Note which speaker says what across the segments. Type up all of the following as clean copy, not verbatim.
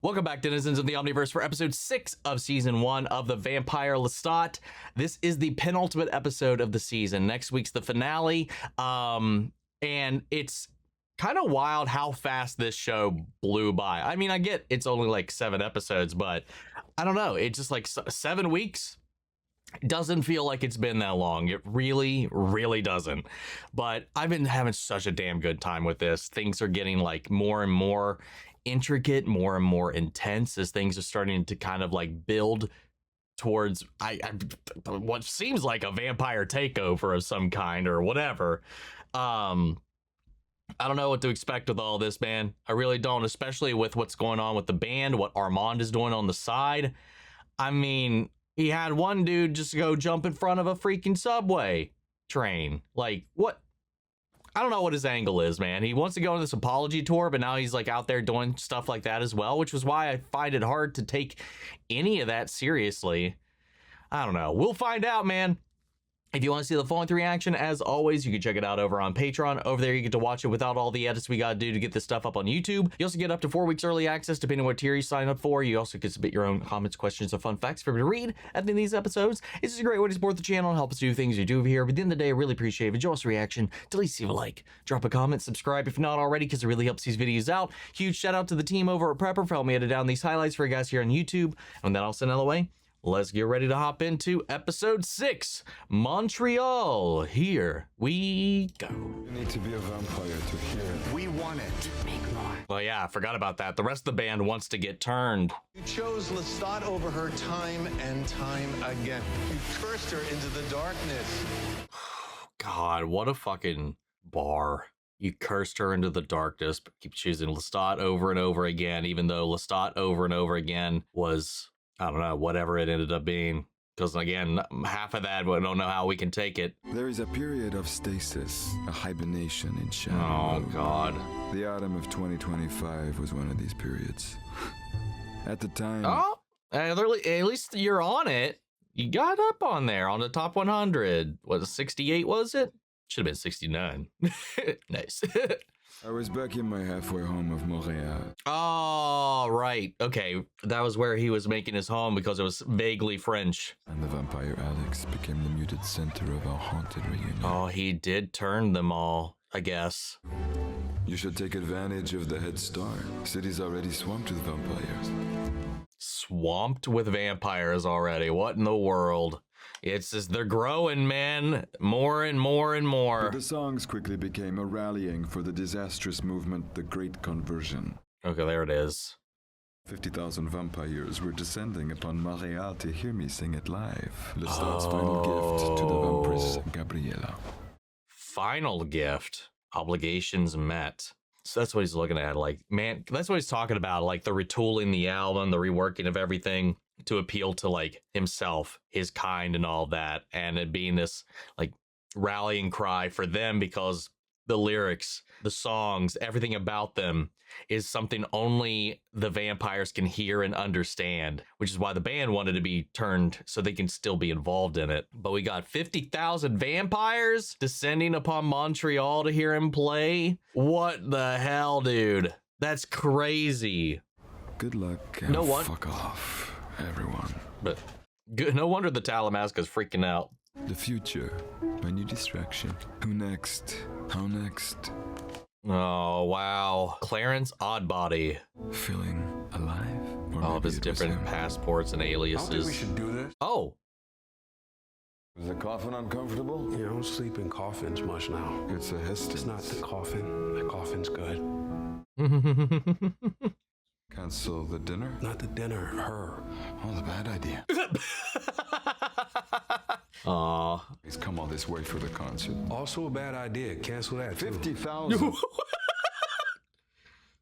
Speaker 1: Welcome back, denizens of the Omniverse, for episode 6 of season 1 of the Vampire Lestat. This is the penultimate episode of the season. Next week's the finale. And it's kind of wild how fast this show blew by. I mean, I get it's only like 7 episodes, but I don't know. It's just like 7 weeks. It doesn't feel like it's been that long. It really, really doesn't. But I've been having such a damn good time with this. Things are getting like more and more intricate, more and more intense as things are starting to kind of like build towards what seems like a vampire takeover of some kind or whatever. I don't know what to expect with all this, man. I really don't, especially with what's going on with the band, what Armand is doing on the side. I mean, he had one dude just go jump in front of a freaking subway train. Like, what? I don't know what his angle is, man. He wants to go on this apology tour, but now he's like out there doing stuff like that as well, which was why I find it hard to take any of that seriously. I don't know. We'll find out, man. If you want to see the full-length reaction, as always, you can check it out over on Patreon. Over there, you get to watch it without all the edits we got to do to get this stuff up on YouTube. You also get up to 4 weeks early access, depending on what tier you sign up for. You also can submit your own comments, questions, or fun facts for me to read at the end of these episodes. It's just a great way to support the channel and help us do things you do over here. But at the end of the day, I really appreciate it. Enjoy this reaction. At least leave a like, drop a comment, subscribe if not already, because it really helps these videos out. Huge shout out to the team over at Prepper for helping me edit down these highlights for you guys here on YouTube. And then I'll send it away. Let's get ready to hop into episode 6, Montreal. Here we go.
Speaker 2: You need to be a vampire to hear it.
Speaker 3: We want it. Make more.
Speaker 1: Well, yeah, I forgot about that. The rest of the band wants to get turned.
Speaker 3: You chose Lestat over her time and time again. You cursed her into the darkness.
Speaker 1: God, what a fucking bar. You cursed her into the darkness, but keep choosing Lestat over and over again, even though Lestat over and over again was, I don't know, whatever it ended up being. Because again, half of that, we don't know how we can take it.
Speaker 2: There is a period of stasis, a hibernation in shadow.
Speaker 1: Oh, God.
Speaker 2: The autumn of 2025 was one of these periods. At the time...
Speaker 1: Oh, at least you're on it. You got up on there on the top 100. Was it 68, was it? Should have been 69. Nice.
Speaker 2: I was back in my halfway home of Montreal.
Speaker 1: Oh, right. Okay. That was where he was making his home because it was vaguely French.
Speaker 2: And the vampire Alex became the muted center of our haunted reunion.
Speaker 1: Oh, he did turn them all, I guess.
Speaker 2: You should take advantage of the head start. City's already swamped with vampires.
Speaker 1: Swamped with vampires already. What in the world? It's just, they're growing, man. More and more and more.
Speaker 2: But the songs quickly became a rallying for the disastrous movement, the Great Conversion.
Speaker 1: Okay, there it is.
Speaker 2: 50,000 vampires were descending upon Montreal to hear me sing it live. Lestat's final gift to the Vampiress Gabriella.
Speaker 1: Final gift. Obligations met. So that's what he's looking at. Like, man, that's what he's talking about. Like the retooling the album, the reworking of everything to appeal to like himself, his kind, and all that. And it being this like rallying cry for them because the lyrics, the songs, everything about them is something only the vampires can hear and understand, which is why the band wanted to be turned so they can still be involved in it. But we got 50,000 vampires descending upon Montreal to hear him play. What the hell, dude? That's crazy.
Speaker 2: Good luck and fuck off, everyone.
Speaker 1: But good, no wonder the Talamasca's freaking out.
Speaker 2: The future, my new distraction. Who next? How next?
Speaker 1: Oh, wow. Clarence Oddbody.
Speaker 2: Feeling alive? Or
Speaker 1: All of his
Speaker 2: maybe it was
Speaker 1: different
Speaker 2: him.
Speaker 1: passports and
Speaker 3: I don't
Speaker 1: aliases.
Speaker 3: think we should do this.
Speaker 1: Oh.
Speaker 2: Is the coffin uncomfortable?
Speaker 4: You don't sleep in coffins much now.
Speaker 2: It's a Heston.
Speaker 4: It's not the coffin. The coffin's good.
Speaker 2: Cancel the dinner?
Speaker 4: Not the dinner, her.
Speaker 2: Oh, the bad idea.
Speaker 1: Aw.
Speaker 2: He's come all this way for the concert.
Speaker 4: Also a bad idea. Cancel that too.
Speaker 2: 50,000.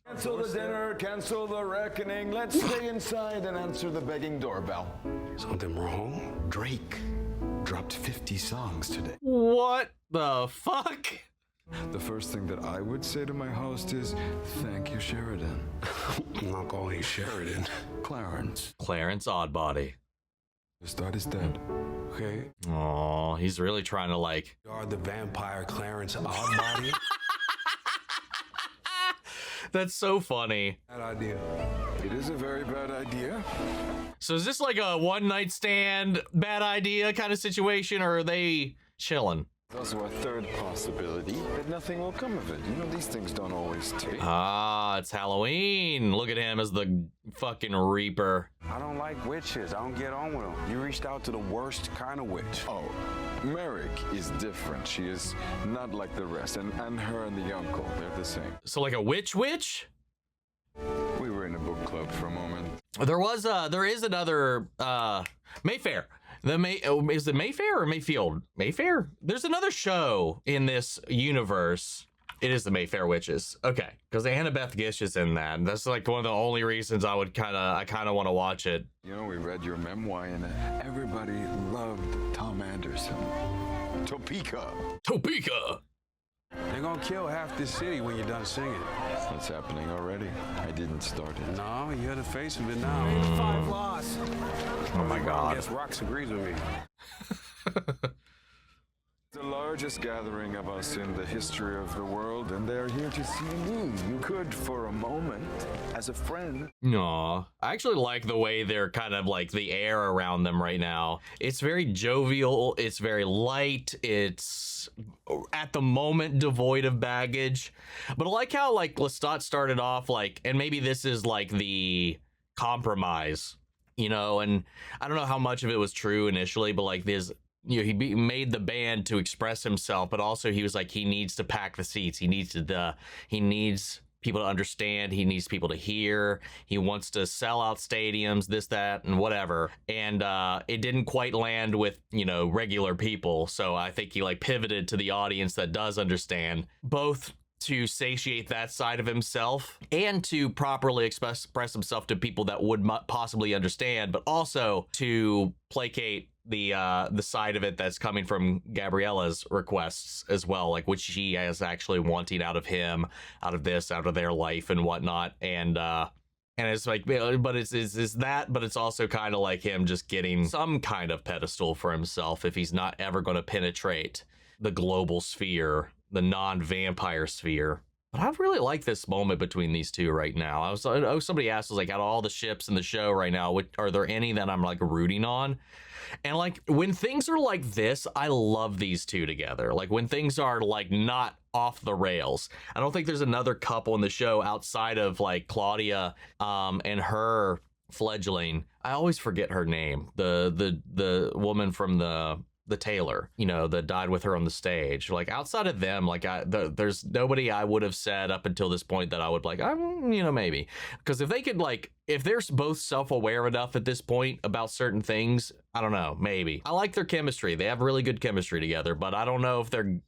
Speaker 2: Cancel the dinner, cancel the reckoning. Let's stay inside and answer the begging doorbell.
Speaker 4: Something wrong?
Speaker 3: Drake dropped 50 songs today.
Speaker 1: What the fuck?
Speaker 2: The first thing that I would say to my host is, thank you, Sheridan.
Speaker 4: I'm not calling Sheridan.
Speaker 2: Clarence.
Speaker 1: Clarence Oddbody.
Speaker 2: Lestat is dead.
Speaker 4: Okay.
Speaker 1: Oh, he's really trying to like.
Speaker 4: You are the vampire Clarence Oddbody.
Speaker 1: That's so funny.
Speaker 4: Bad idea.
Speaker 2: It is a very bad idea.
Speaker 1: So is this like a one night stand, bad idea kind of situation, or are they chilling?
Speaker 2: There's also a third possibility that nothing will come of it. You know, these things don't always take.
Speaker 1: Ah, it's Halloween. Look at him as the fucking Reaper.
Speaker 4: I don't like witches. I don't get on with them. You reached out to the worst kind of witch.
Speaker 2: Oh, Merrick is different. She is not like the rest. And her and the uncle, they're the same.
Speaker 1: So like a witch?
Speaker 2: We were in a book club for a moment.
Speaker 1: There is another, Mayfair. Is it Mayfair or Mayfield? Mayfair? There's another show in this universe. It is the Mayfair Witches. Okay, because Annabeth Gish is in that. That's like one of the only reasons I kind of want to watch it.
Speaker 2: You know, we read your memoir and everybody loved Tom Anderson. Topeka.
Speaker 4: They're gonna kill half this city when you're done singing.
Speaker 2: That's happening already. I didn't start it.
Speaker 4: No, you're the face of it now. 5 loss.
Speaker 1: Oh my
Speaker 4: I
Speaker 1: God.
Speaker 4: guess Rox agrees with me.
Speaker 2: The largest gathering of us in the history of the world, and they're here to see me. You could, for a moment, as a friend.
Speaker 1: Aw. I actually like the way they're kind of like the air around them right now. It's very jovial. It's very light. It's at the moment devoid of baggage. But I like how like Lestat started off like, and maybe this is like the compromise, you know, and I don't know how much of it was true initially, but like this, you know, he made the band to express himself, but also he was like, he needs to pack the seats. He needs people to understand. He needs people to hear. He wants to sell out stadiums, this, that, and whatever. And it didn't quite land with, you know, regular people. So I think he like pivoted to the audience that does understand, both to satiate that side of himself and to properly express himself to people that would possibly understand, but also to placate the side of it that's coming from Gabriella's requests as well, like which she is actually wanting out of him, out of this, out of their life and whatnot. And it's like, but it's that, but it's also kind of like him just getting some kind of pedestal for himself if he's not ever going to penetrate the global sphere, the non-vampire sphere. But I really like this moment between these two right now. Somebody asked, was like, out of all the ships in the show right now, are there any that I'm like rooting on? And like when things are like this, I love these two together. Like when things are like not off the rails. I don't think there's another couple in the show outside of like Claudia and her fledgling. I always forget her name. The woman from the tailor, you know, that died with her on the stage. Like outside of them, like there's nobody I would have said up until this point that I would like, you know, maybe. Because if they could like, if they're both self-aware enough at this point about certain things, I don't know, maybe. I like their chemistry. They have really good chemistry together, but I don't know if they're,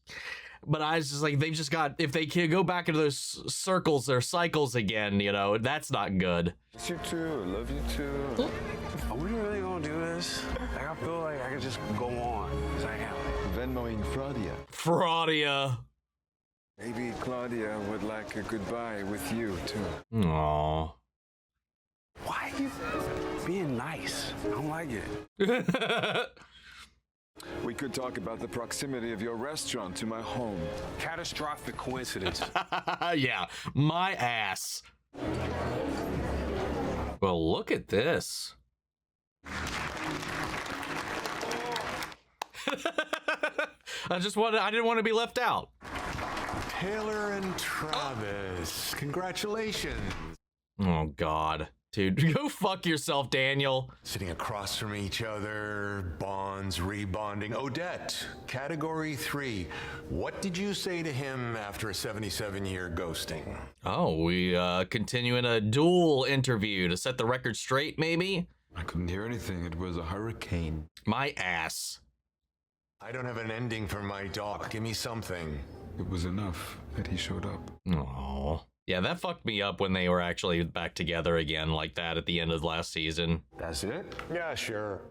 Speaker 1: but I was just like, they've just got, if they can go back into those circles or cycles again, you know, that's not good.
Speaker 2: Miss you too. Love you too.
Speaker 4: Are we really gonna do this? Like, I feel like I could just go on as I am.
Speaker 2: Venmoing
Speaker 1: Fraudia.
Speaker 2: Maybe Claudia would like a goodbye with you too.
Speaker 1: Aww.
Speaker 4: Why are you being nice? I don't like it.
Speaker 2: We could talk about the proximity of your restaurant to my home.
Speaker 4: Catastrophic coincidence.
Speaker 1: Yeah, my ass. Well, look at this. I didn't want to be left out.
Speaker 5: Taylor and Travis, congratulations.
Speaker 1: Oh, God. Dude, go fuck yourself, Daniel.
Speaker 5: Sitting across from each other, bonds, rebonding. Odette, category 3. What did you say to him after a 77-year ghosting?
Speaker 1: Oh, we continuing a dual interview to set the record straight, maybe?
Speaker 2: I couldn't hear anything. It was a hurricane.
Speaker 1: My ass.
Speaker 5: I don't have an ending for my dog. Give me something.
Speaker 2: It was enough that he showed up.
Speaker 1: Oh. Yeah, that fucked me up when they were actually back together again like that at the end of last season.
Speaker 4: That's it?
Speaker 5: Yeah, sure.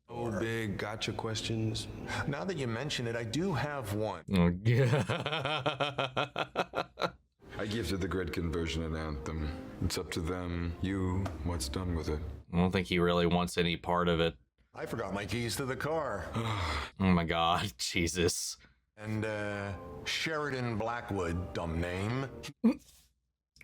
Speaker 4: Oh, big gotcha questions.
Speaker 5: Now that you mention it, I do have one.
Speaker 1: Oh, yeah.
Speaker 2: I give to the Grid conversion an anthem. It's up to them, you, what's done with it.
Speaker 1: I don't think he really wants any part of it.
Speaker 5: I forgot my keys to the car.
Speaker 1: Oh my God, Jesus.
Speaker 5: And, Sheridan Blackwood, dumb name.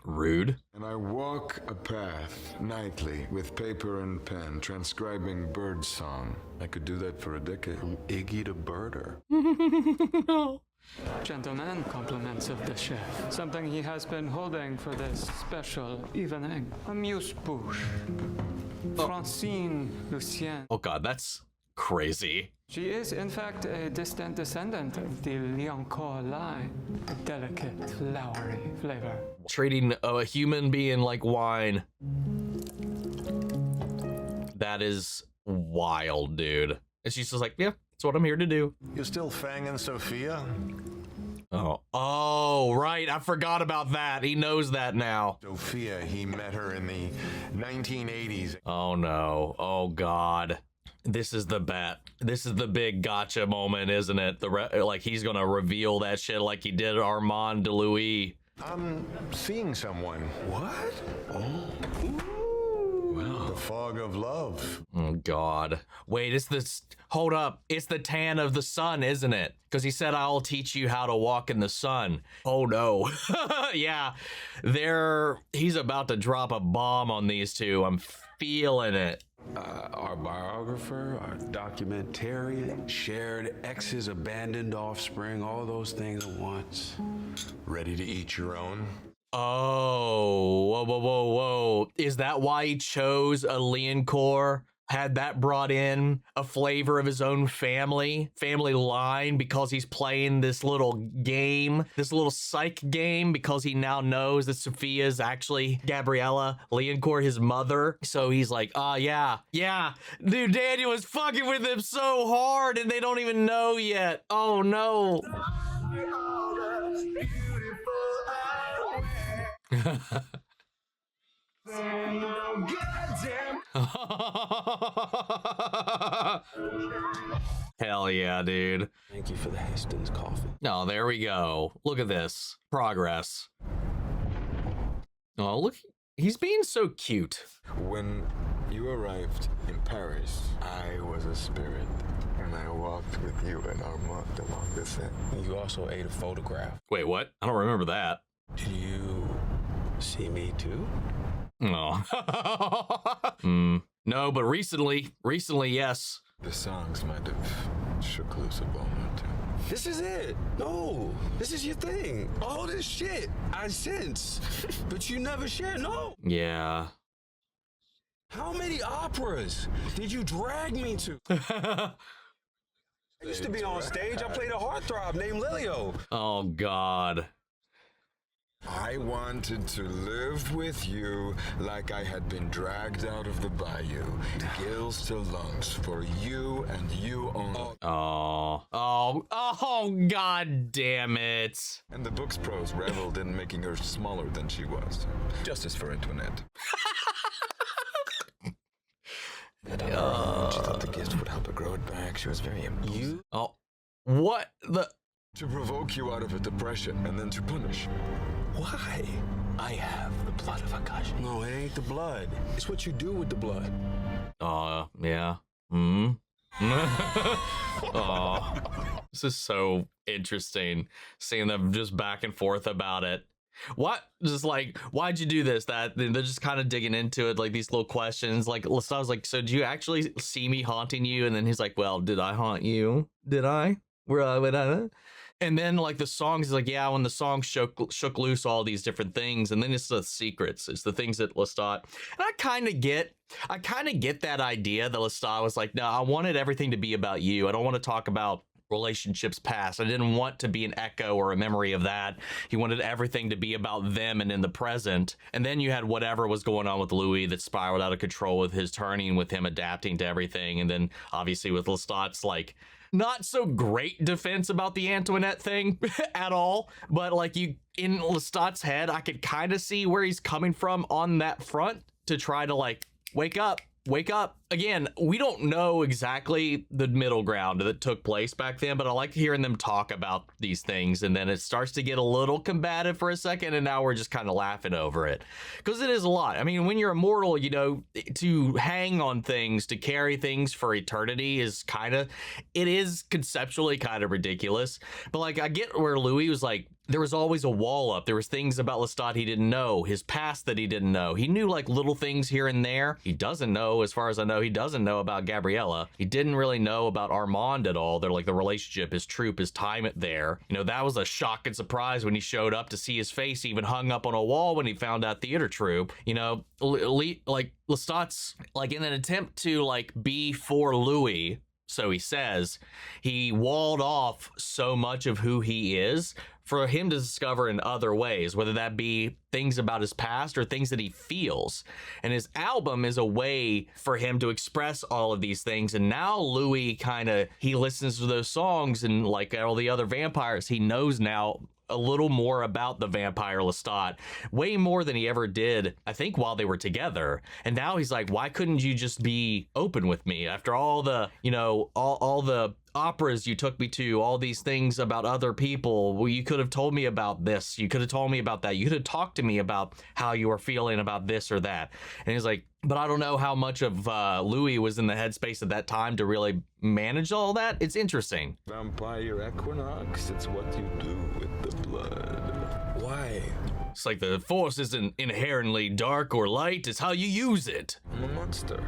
Speaker 1: Rude.
Speaker 2: And I walk a path nightly with paper and pen, transcribing bird song. I could do that for a decade. Iggy the birder.
Speaker 6: Gentlemen, compliments of the chef. Something he has been holding for this special evening. A muse-bouche. Francine Lucien.
Speaker 1: Oh God, that's crazy.
Speaker 6: She is, in fact, a distant descendant of the Liancourt line. A delicate, flowery flavor.
Speaker 1: Treating a human being like wine. That is wild, dude. And she's just like, yeah, that's what I'm here to do.
Speaker 5: You still fanging Sophia?
Speaker 1: Oh, right. I forgot about that. He knows that now.
Speaker 5: Sophia, he met her in the 1980s.
Speaker 1: Oh, no. Oh, God. This is the bet. This is the big gotcha moment, isn't it? Like, he's going to reveal that shit like he did Armand de Louis.
Speaker 5: I'm seeing someone.
Speaker 4: What? Oh.
Speaker 5: The fog of love.
Speaker 1: Oh, God. Wait, it's this. Hold up. It's the tan of the sun, isn't it? Because he said, I'll teach you how to walk in the sun. Oh, no. Yeah. He's about to drop a bomb on these two. I'm feeling it.
Speaker 4: Our biographer, our documentarian, shared exes, abandoned offspring, all those things at once.
Speaker 5: Ready to eat your own?
Speaker 1: Oh, whoa. Is that why he chose a Liancourt? Had that brought in a flavor of his own family line, because he's playing this little game, this little psych game, because he now knows that Sophia is actually Gabriella Liancourt, his mother. So he's like, yeah. Dude, Daniel was fucking with him so hard and they don't even know yet. Oh, no. Hell yeah, dude.
Speaker 4: Thank you for the Hastings coffee.
Speaker 1: Oh, there we go. Look at this. Progress. Oh, look. He's being so cute.
Speaker 2: When you arrived in Paris, I was a spirit, and I walked with you and Armand along the Seine.
Speaker 4: You also ate a photograph.
Speaker 1: Wait, what? I don't remember that.
Speaker 4: Did you see me too?
Speaker 1: Oh. No, but recently, yes.
Speaker 2: The songs might have shook loose a bone or two.
Speaker 4: This is it. No, this is your thing. All this shit I sense, but you never share. No.
Speaker 1: Yeah.
Speaker 4: How many operas did you drag me to? I used to be on stage. I played a heartthrob named Lilio.
Speaker 1: Oh, God.
Speaker 2: I wanted to live with you like I had been dragged out of the bayou, gills to lungs, for you and you only.
Speaker 1: Oh, God damn it.
Speaker 2: And the book's prose reveled in making her smaller than she was. Justice for Antoinette. She thought the gift would help her grow it back. She was very impulsive.
Speaker 1: Oh, what the?
Speaker 2: To provoke you out of a depression and then to punish.
Speaker 4: Why? I have the blood of Akash. No, it ain't the blood. It's what you do with the blood.
Speaker 1: Yeah. This is so interesting, seeing them just back and forth about it. What? Just like, why'd you do this? That they're just kind of digging into it, like these little questions. Like, Lestat was like, so do you actually see me haunting you? And then he's like, well, did I haunt you? Did I? And then like the songs is like, yeah, when the song shook loose all these different things, and then it's the secrets, it's the things that Lestat, and I kind of get that idea that Lestat was like, no, I wanted everything to be about you. I don't want to talk about relationships past. I didn't want to be an echo or a memory of that. He wanted everything to be about them and in the present. And then you had whatever was going on with Louis that spiraled out of control with his turning, with him adapting to everything. And then obviously with Lestat's like not so great defense about the Antoinette thing at all, but like you in Lestat's head, I could kind of see where he's coming from on that front to try to like wake up, again, we don't know exactly the middle ground that took place back then, but I like hearing them talk about these things, and then it starts to get a little combative for a second, and now we're just kind of laughing over it, because it is a lot. I mean, when you're immortal, you know, to hang on things, to carry things for eternity is it is conceptually kind of ridiculous, but like, I get where Louis was like, there was always a wall up. There was things about Lestat he didn't know, his past that he didn't know. He knew like little things here and there. He doesn't know, as far as I know, he doesn't know about Gabriella. He didn't really know about Armand at all. They're like the relationship, his troop, his time there. You know, that was a shock and surprise when he showed up to see his face even hung up on a wall when he found out theater troop. You know, like Lestat's like in an attempt to like be for Louis, so he says, he walled off so much of who he is for him to discover in other ways, whether that be things about his past or things that he feels. And his album is a way for him to express all of these things. And now Louis he listens to those songs, and like all the other vampires, he knows now a little more about the vampire Lestat, way more than he ever did, I think, while they were together. And now he's like, why couldn't you just be open with me after all the, you know, all the operas you took me to, all these things about other people? Well, you could have told me about this, you could have told me about that, you could have talked to me about how you were feeling about this or that. And he's like, but I don't know how much of Louis was in the headspace at that time to really manage all that. It's interesting.
Speaker 2: Vampire equinox, it's what you do with the blood. Why?
Speaker 1: It's like the force isn't inherently dark or light, it's how you use it.
Speaker 2: I'm a monster.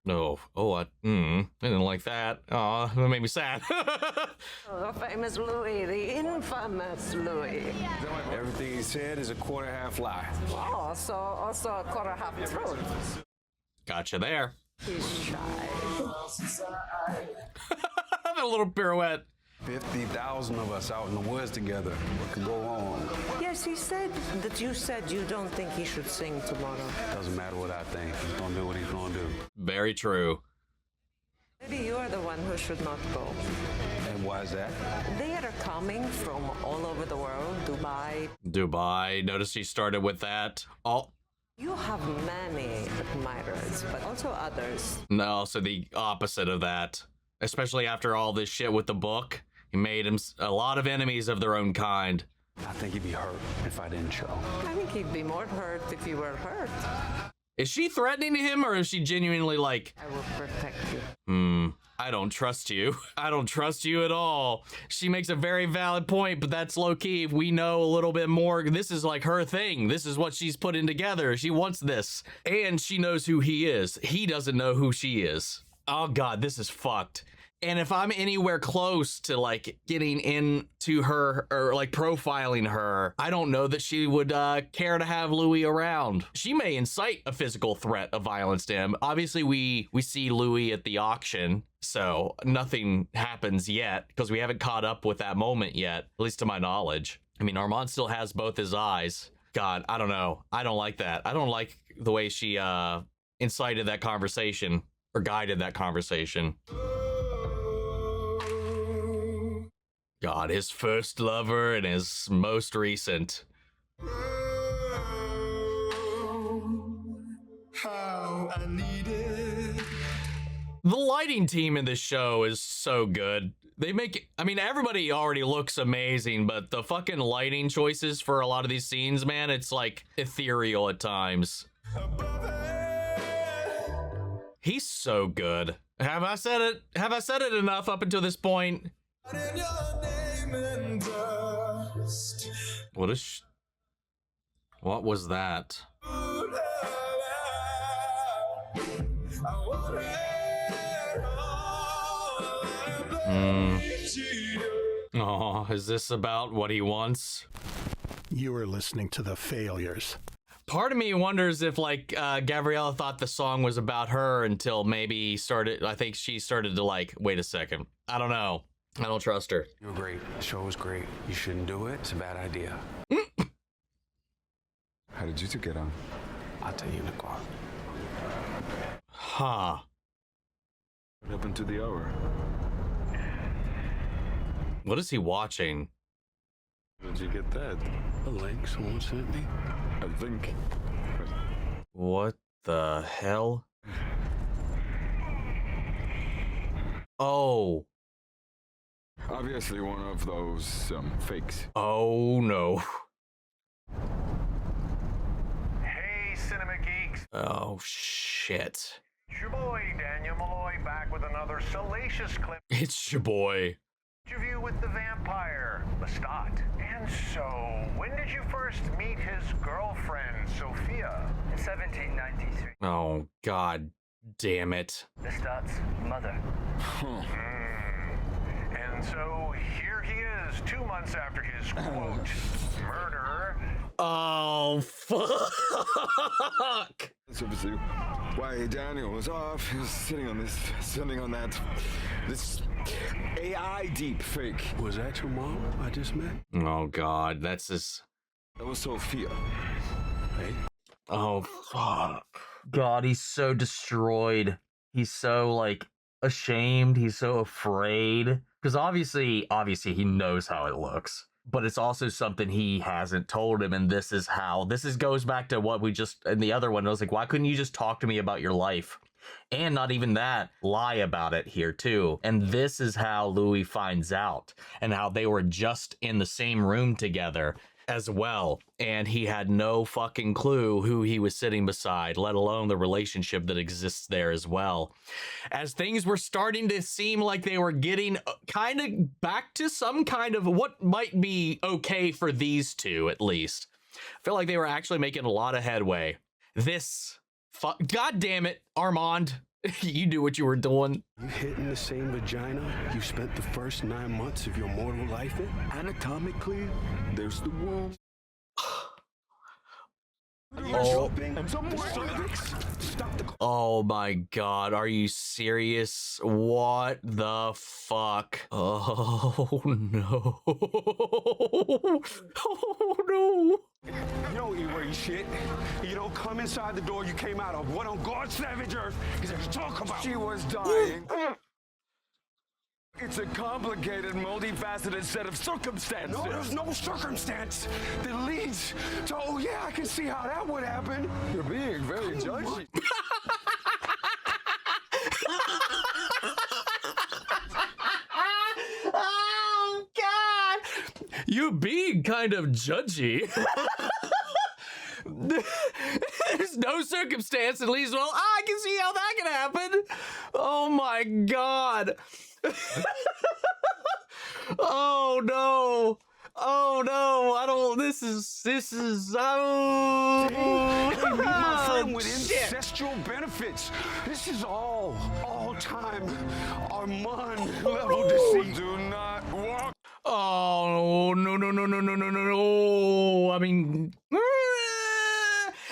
Speaker 1: No. Oh, I didn't like that. Oh, that made me sad.
Speaker 7: The famous Louis, the infamous Louis.
Speaker 4: Everything he said is a quarter half lie.
Speaker 7: Oh, also a quarter half truth.
Speaker 1: Gotcha there.
Speaker 7: He's shy.
Speaker 1: A little pirouette.
Speaker 4: 50,000 of us out in the woods together. What could go wrong?
Speaker 7: Yes, he said that you said you don't think he should sing tomorrow.
Speaker 4: Doesn't matter what I think. He's gonna do what he's gonna do.
Speaker 1: Very true.
Speaker 7: Maybe you're the one who should not go.
Speaker 4: And why is that?
Speaker 7: They are coming from all over the world, Dubai.
Speaker 1: Notice he started with that.
Speaker 7: You have many admirers, but also others.
Speaker 1: No, so the opposite of that. Especially after all this shit with the book. He made him a lot of enemies of their own kind.
Speaker 4: I think he'd be hurt if I didn't show.
Speaker 7: I think he'd be more hurt if you were hurt.
Speaker 1: Is she threatening him, or is she genuinely like,
Speaker 7: I will protect you.
Speaker 1: I don't trust you. I don't trust you at all. She makes a very valid point, but that's low-key. We know a little bit more. This is like her thing. This is what she's putting together. She wants this. And she knows who he is. He doesn't know who she is. Oh God, this is fucked. And if I'm anywhere close to like getting into her or like profiling her, I don't know that she would care to have Louis around. She may incite a physical threat of violence to him. Obviously, we see Louis at the auction, so nothing happens yet because we haven't caught up with that moment yet, at least to my knowledge. I mean, Armand still has both his eyes. God, I don't know. I don't like that. I don't like the way she incited that conversation or guided that conversation. God, his first lover and his most recent.
Speaker 2: How I need it.
Speaker 1: The lighting team in this show is so good. They make, I mean, everybody already looks amazing, but the fucking lighting choices for a lot of these scenes, man, it's like ethereal at times. He's so good. Have I said it? Have I said it enough up until this point? What was that? Oh, is this about what he wants?
Speaker 8: You are listening to The Failures.
Speaker 1: Part of me wonders if, like, Gabriella thought the song was about her until maybe I think she started to, like, wait a second. I don't know. I don't trust her.
Speaker 4: You were great. The show was great. You shouldn't do it. It's a bad idea.
Speaker 2: How did you two get on?
Speaker 4: I'll tell you in the car.
Speaker 1: Huh.
Speaker 2: What happened to the hour?
Speaker 1: What is he watching?
Speaker 2: Did you get that?
Speaker 4: A link someone sent me.
Speaker 2: A link.
Speaker 1: What the hell? Oh.
Speaker 2: Obviously one of those fakes.
Speaker 1: Oh no.
Speaker 9: Hey, Cinema Geeks.
Speaker 1: Oh shit.
Speaker 9: It's your boy, Daniel Malloy, back with another salacious clip.
Speaker 1: It's your boy.
Speaker 9: Interview with the vampire, Lestat. And so, when did you first meet his girlfriend, Sophia?
Speaker 10: In 1793.
Speaker 1: Oh, god damn it.
Speaker 10: Lestat's mother.
Speaker 9: And so, here he is, 2 months after his, quote, murder.
Speaker 1: Oh, fuck.
Speaker 2: That's obviously why Daniel was off. He was sitting on this AI deep fake.
Speaker 4: Was that your mom I just met?
Speaker 1: Oh, god, that's just...
Speaker 2: That was Sophia.
Speaker 4: Hey.
Speaker 1: Oh, fuck. God, he's so destroyed. He's so, like, ashamed. He's so afraid. Because obviously he knows how it looks. But it's also something he hasn't told him, and this goes back to what we just, in the other one, I was like, why couldn't you just talk to me about your life? And not even that, lie about it here too. And this is how Louis finds out, and how they were just in the same room together as well, and he had no fucking clue who he was sitting beside, let alone the relationship that exists there as well. As things were starting to seem like they were getting kind of back to some kind of what might be okay for these two, at least. I feel like they were actually making a lot of headway. God damn it, Armand. You do what you were doing.
Speaker 4: You hitting the same vagina you spent the first 9 months of your mortal life in?
Speaker 2: Anatomically, there's the womb.
Speaker 1: Oh my god, are you serious? What the fuck? Oh no. Oh no.
Speaker 4: You don't erase shit. You don't come inside the door you came out of. What on God's savage earth is there to talk about?
Speaker 2: She was dying. It's a complicated, multifaceted set of circumstances.
Speaker 4: No, there's no circumstance that leads to, oh yeah, I can see how that would happen.
Speaker 2: You're being very judgy.
Speaker 1: Oh god! You being kind of judgy. There's no circumstance, at least, well, I can see how that can happen. Oh my god. Oh no. Oh no, I don't, this is, oh.
Speaker 4: Hey, meet my friend with ancestral benefits. This is all-time Armand level deceit.
Speaker 2: Do not walk.
Speaker 1: Oh, no. I mean,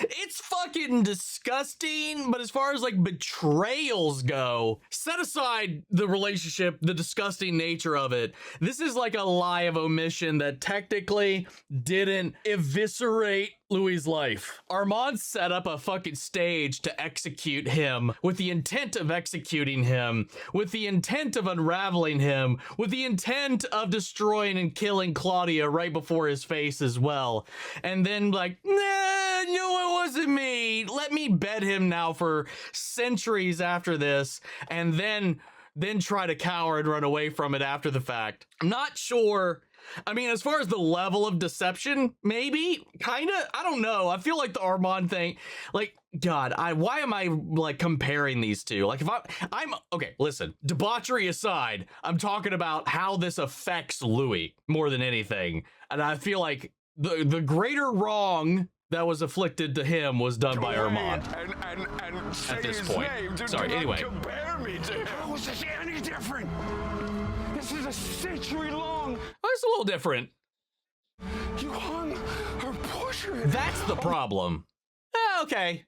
Speaker 1: it's fucking disgusting, but as far as like betrayals go, set aside the relationship, the disgusting nature of it. This is like a lie of omission that technically didn't eviscerate Louis' life. Armand set up a fucking stage to execute him with the intent of executing him, with the intent of unraveling him, with the intent of destroying and killing Claudia right before his face as well. And then like, nah, no, it wasn't me. Let me bed him now for centuries after this, and then try to cower and run away from it after the fact. I'm not sure. I mean, as far as the level of deception, maybe, kind of, I don't know. I feel like the Armand thing, like, God, why am I, like, comparing these two? Like, if I'm, okay, listen, debauchery aside, I'm talking about how this affects Louis more than anything. And I feel like the greater wrong that was afflicted to him was done by Armand.
Speaker 2: And
Speaker 1: at this point. Sorry, anyway.
Speaker 2: Compare me to him.
Speaker 4: How is this any different? This is a century long.
Speaker 1: Oh, it's a little different.
Speaker 4: You hung her portrait.
Speaker 1: That's the problem. Okay.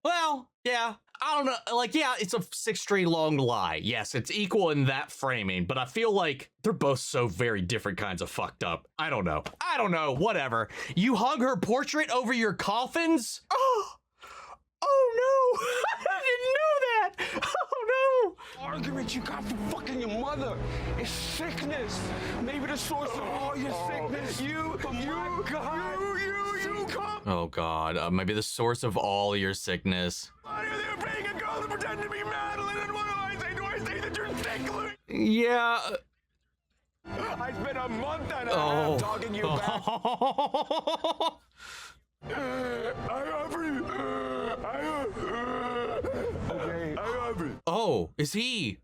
Speaker 1: Well, yeah. I don't know. Like, yeah, it's a 6-street long lie. Yes, it's equal in that framing, but I feel like they're both so very different kinds of fucked up. I don't know. Whatever. You hung her portrait over your coffins? Oh no. I didn't know that. Oh no.
Speaker 4: Argument you got from fucking your mother is sickness. Maybe the source of all your sickness. You come.
Speaker 1: Oh God, maybe the source of all your sickness.
Speaker 2: Why are they playing a girl to pretend to be Madeline? And what do I say? Do I say that you're sick, Louis?
Speaker 1: Yeah.
Speaker 4: I spent a month and a half talking you back.
Speaker 1: Oh, is he?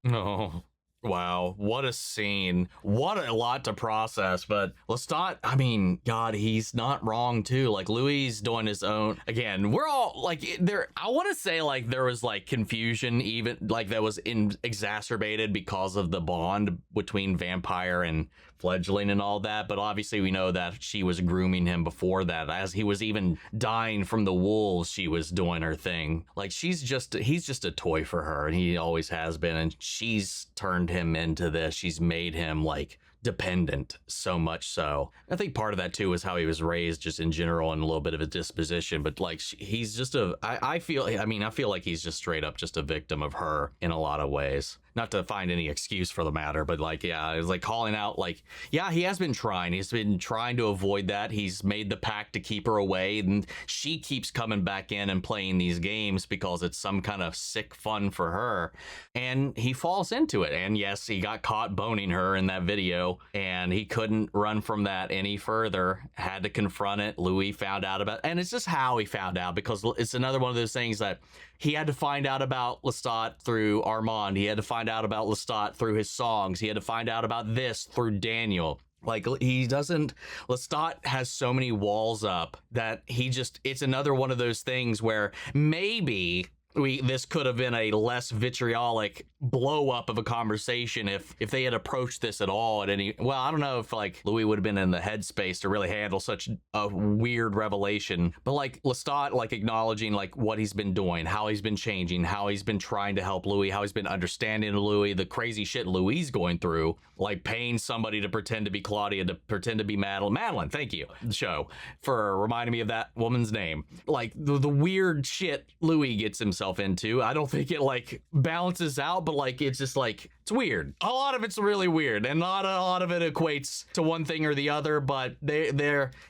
Speaker 1: No. Wow, what a scene. What a lot to process. But Lestat, I mean, God, he's not wrong too. Like, Louis doing his own. Again, we're all like there. I want to say like there was like confusion, even like that was exacerbated because of the bond between Vampire and Fledgling and all that. But obviously we know that she was grooming him before that. As he was even dying from the wolves, she was doing her thing. Like, he's just a toy for her, and he always has been. And she's turned him into this. She's made him like dependent, so much so. I think part of that too is how he was raised just in general and a little bit of a disposition. But like, he's just I feel like he's just straight up just a victim of her in a lot of ways. Not to find any excuse for the matter, but like, yeah, it's like calling out, like, yeah, he has been trying. He's been trying to avoid that. He's made the pact to keep her away, and she keeps coming back in and playing these games because it's some kind of sick fun for her. And he falls into it. And yes, he got caught boning her in that video, and he couldn't run from that any further. Had to confront it. Louis found out about it. And it's just how he found out, because it's another one of those things that he had to find out about Lestat through Armand. He had to find out about Lestat through his songs. He had to find out about this through Daniel. Like, Lestat has so many walls up that it's another one of those things where maybe this could have been a less vitriolic blow up of a conversation if they had approached this at all at any. Well, I don't know if like Louis would have been in the headspace to really handle such a weird revelation, but like Lestat like acknowledging like what he's been doing, how he's been changing, how he's been trying to help Louis, how he's been understanding Louis, the crazy shit Louis is going through, like paying somebody to pretend to be Claudia, to pretend to be Madeline, thank you, the show, for reminding me of that woman's name. Like the weird shit Louis gets himself into. I don't think it like balances out, but like it's just like it's weird. A lot of it's really weird, and not a lot of it equates to one thing or the other. But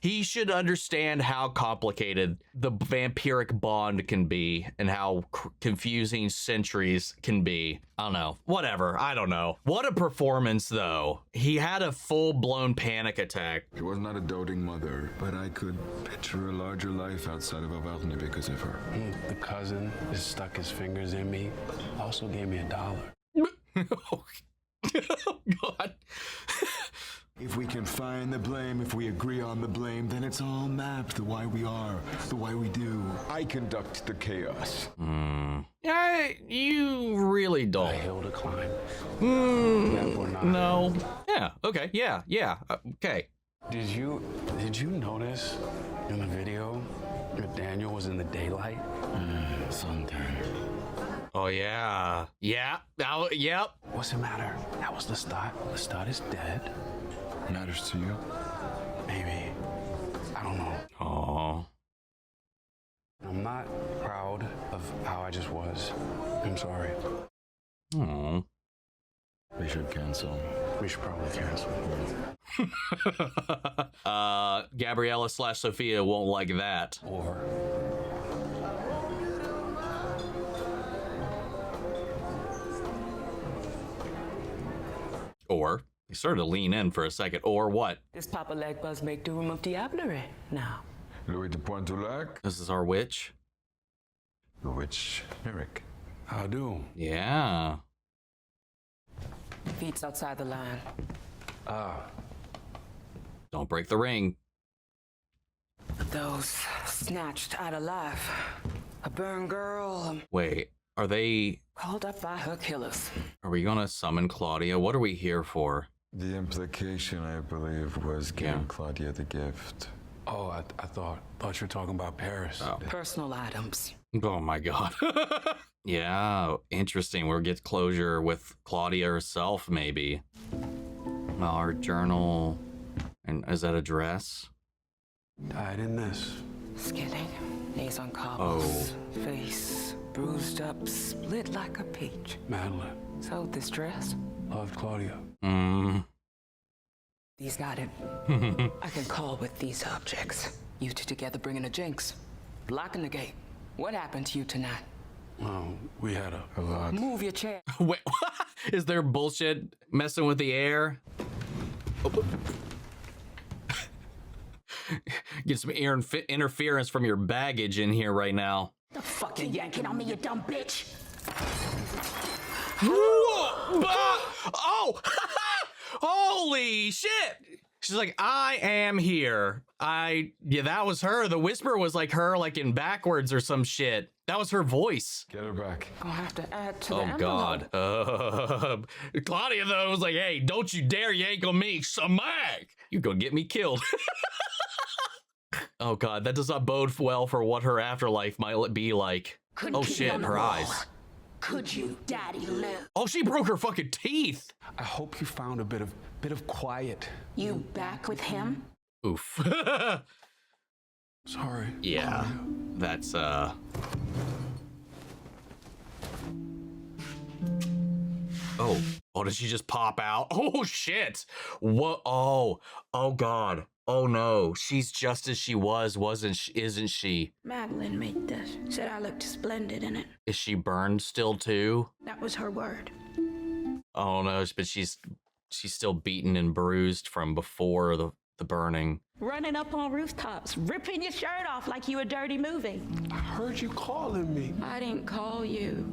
Speaker 1: he should understand how complicated the vampiric bond can be, and how confusing centuries can be. I don't know. Whatever. I don't know. What a performance, though. He had a full-blown panic attack.
Speaker 2: She was not a doting mother, but I could picture a larger life outside of Auvergne because of her.
Speaker 4: The cousin just stuck his fingers in me. Also gave me $1.
Speaker 1: Oh, God.
Speaker 2: If we can find the blame, if we agree on the blame, then it's all mapped, the why we are, the why we do. I conduct the chaos.
Speaker 1: Yeah, you really don't.
Speaker 4: A hill to climb.
Speaker 1: No. Yeah, okay, yeah, okay.
Speaker 4: Did you notice in the video that Daniel was in the daylight?
Speaker 2: Sometime.
Speaker 1: Oh, yeah. Yeah. Oh, yep.
Speaker 4: What's the matter? That was Lestat. Lestat is dead.
Speaker 2: Matters to you?
Speaker 4: Maybe. I don't know.
Speaker 1: Oh.
Speaker 4: I'm not proud of how I just was. I'm sorry.
Speaker 1: Oh.
Speaker 2: We should cancel.
Speaker 4: We should probably cancel.
Speaker 1: Gabriella/Sophia won't like that. Or he started to lean in for a second. Or what?
Speaker 7: This Papa Legbuzz make the room of Diablerie now.
Speaker 2: Louis de Pointulac.
Speaker 1: This is our witch.
Speaker 2: The witch, Eric.
Speaker 4: How do?
Speaker 1: Yeah.
Speaker 7: Feet's outside the line.
Speaker 1: Don't break the ring.
Speaker 7: Those snatched out alive. A burned girl.
Speaker 1: Wait, are they...
Speaker 7: Called up by her killers.
Speaker 1: Are we gonna summon Claudia? What are we here for?
Speaker 2: The implication, I believe, was giving Claudia the gift.
Speaker 4: Oh, I thought you were talking about Paris.
Speaker 1: Oh.
Speaker 7: Personal items.
Speaker 1: Oh my God. Yeah, interesting. We'll get closure with Claudia herself, maybe. Our journal. And is that a dress?
Speaker 4: Tied in this.
Speaker 7: Skinning. Knees on cobbles. Face bruised up, split like a peach.
Speaker 4: Madeline.
Speaker 7: So this dress?
Speaker 4: Loved Claudia.
Speaker 7: He's got it. I can call with these objects. You two together bringing a jinx. Blocking the gate. What happened to you tonight?
Speaker 4: Oh, we had a lot.
Speaker 7: Move your chair.
Speaker 1: Wait, is there bullshit messing with the air? Get some interference from your baggage in here right now.
Speaker 11: The fuck you yanking on me, you dumb bitch?
Speaker 1: Whoa! Oh! Holy shit! She's like, I am here. Yeah, that was her. The whisper was like her, like in backwards or some shit. That was her voice.
Speaker 4: Get her back.
Speaker 7: Gonna have to add to the
Speaker 1: Oh,
Speaker 7: envelope.
Speaker 1: God. Claudia, though, was like, hey, don't you dare yank on me. Smack! You gonna get me killed. Oh, God, that does not bode well for what her afterlife might be like. Oh, shit, her eyes.
Speaker 11: Could you, Daddy Lou?
Speaker 1: Oh, she broke her fucking teeth.
Speaker 4: I hope you found a bit of quiet.
Speaker 11: You back with him?
Speaker 1: Oof.
Speaker 4: Sorry.
Speaker 1: Yeah, that's, Oh, did she just pop out? Oh, shit. What? Oh, God. Oh, no. She's just as she was, isn't she?
Speaker 11: Madeline made this. Said I looked splendid in it.
Speaker 1: Is she burned still, too?
Speaker 11: That was her word.
Speaker 1: Oh, no, but she's still beaten and bruised from before the burning.
Speaker 11: Running up on rooftops, ripping your shirt off like you a dirty movie.
Speaker 4: I heard you calling me.
Speaker 11: I didn't call you.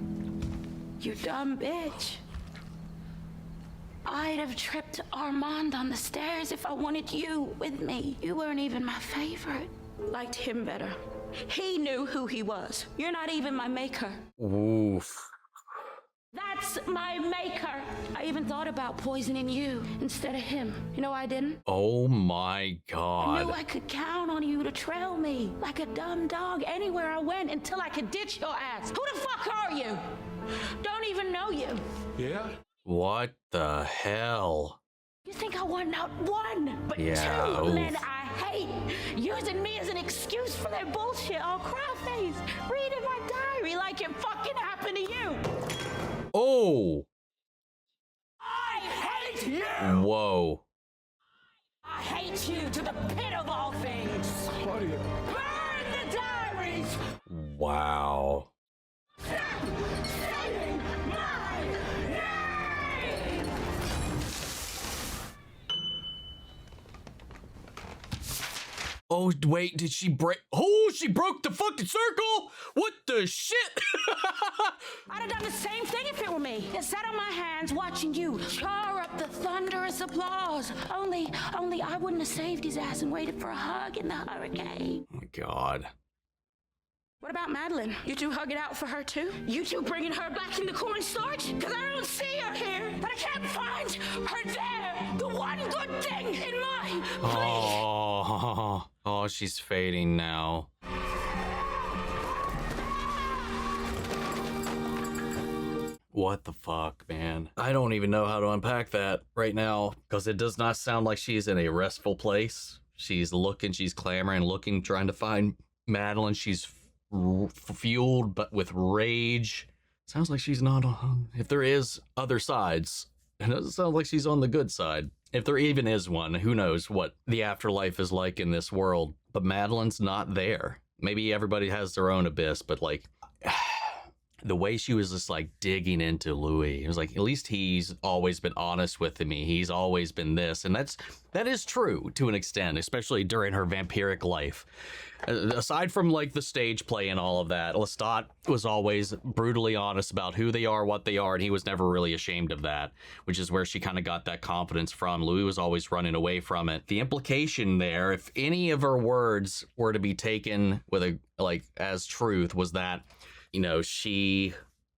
Speaker 11: You dumb bitch. I'd have tripped Armand on the stairs if I wanted you with me. You weren't even my favorite. Liked him better. He knew who he was. You're not even my maker.
Speaker 1: Oof.
Speaker 11: That's my maker. I even thought about poisoning you instead of him. You know I didn't?
Speaker 1: Oh my
Speaker 11: I
Speaker 1: God.
Speaker 11: knew I could count on you to trail me like a dumb dog anywhere I went until I could ditch your ass. Who the fuck are you? Don't even know you.
Speaker 4: Yeah?
Speaker 1: What the hell?
Speaker 11: You think I want not one, but
Speaker 1: Yeah,
Speaker 11: two
Speaker 1: oof.
Speaker 11: men I hate, using me as an excuse for their bullshit, all cry-faced, reading my diary like it fucking happened to you.
Speaker 1: Oh.
Speaker 11: I hate you!
Speaker 1: Whoa.
Speaker 11: I hate you to the pit of all things.
Speaker 4: Claudia.
Speaker 11: Burn the diaries!
Speaker 1: Wow.
Speaker 11: Saying my name!
Speaker 1: Oh, wait, did she break? Oh, she broke the fucking circle? What the shit?
Speaker 11: I'd have done the same thing if it were me. I sat on my hands watching you char up the thunderous applause. Only I wouldn't have saved his ass and waited for a hug in the hurricane.
Speaker 1: Oh my God.
Speaker 11: What about Madeline? You two hug it out for her too? You two bringing her back in the cornstarch? Cause I don't see her here, and I can't find her there. The one good thing in my place.
Speaker 1: Oh, she's fading now. What the fuck, man? I don't even know how to unpack that right now because it does not sound like she's in a restful place. She's looking, she's clamoring, looking, trying to find Madeline. She's fueled but with rage. Sounds like she's not on. If there is other sides, it doesn't sound like she's on the good side. If there even is one, who knows what the afterlife is like in this world. But Madeline's not there. Maybe everybody has their own abyss, but like the way she was just like digging into Louis, it was like, at least he's always been honest with me. He's always been this. And that is true to an extent, especially during her vampiric life. Aside from like the stage play and all of that, Lestat was always brutally honest about who they are, what they are, and he was never really ashamed of that, which is where she kind of got that confidence from. Louis was always running away from it. The implication there, if any of her words were to be taken with a like as truth, was that, you know, she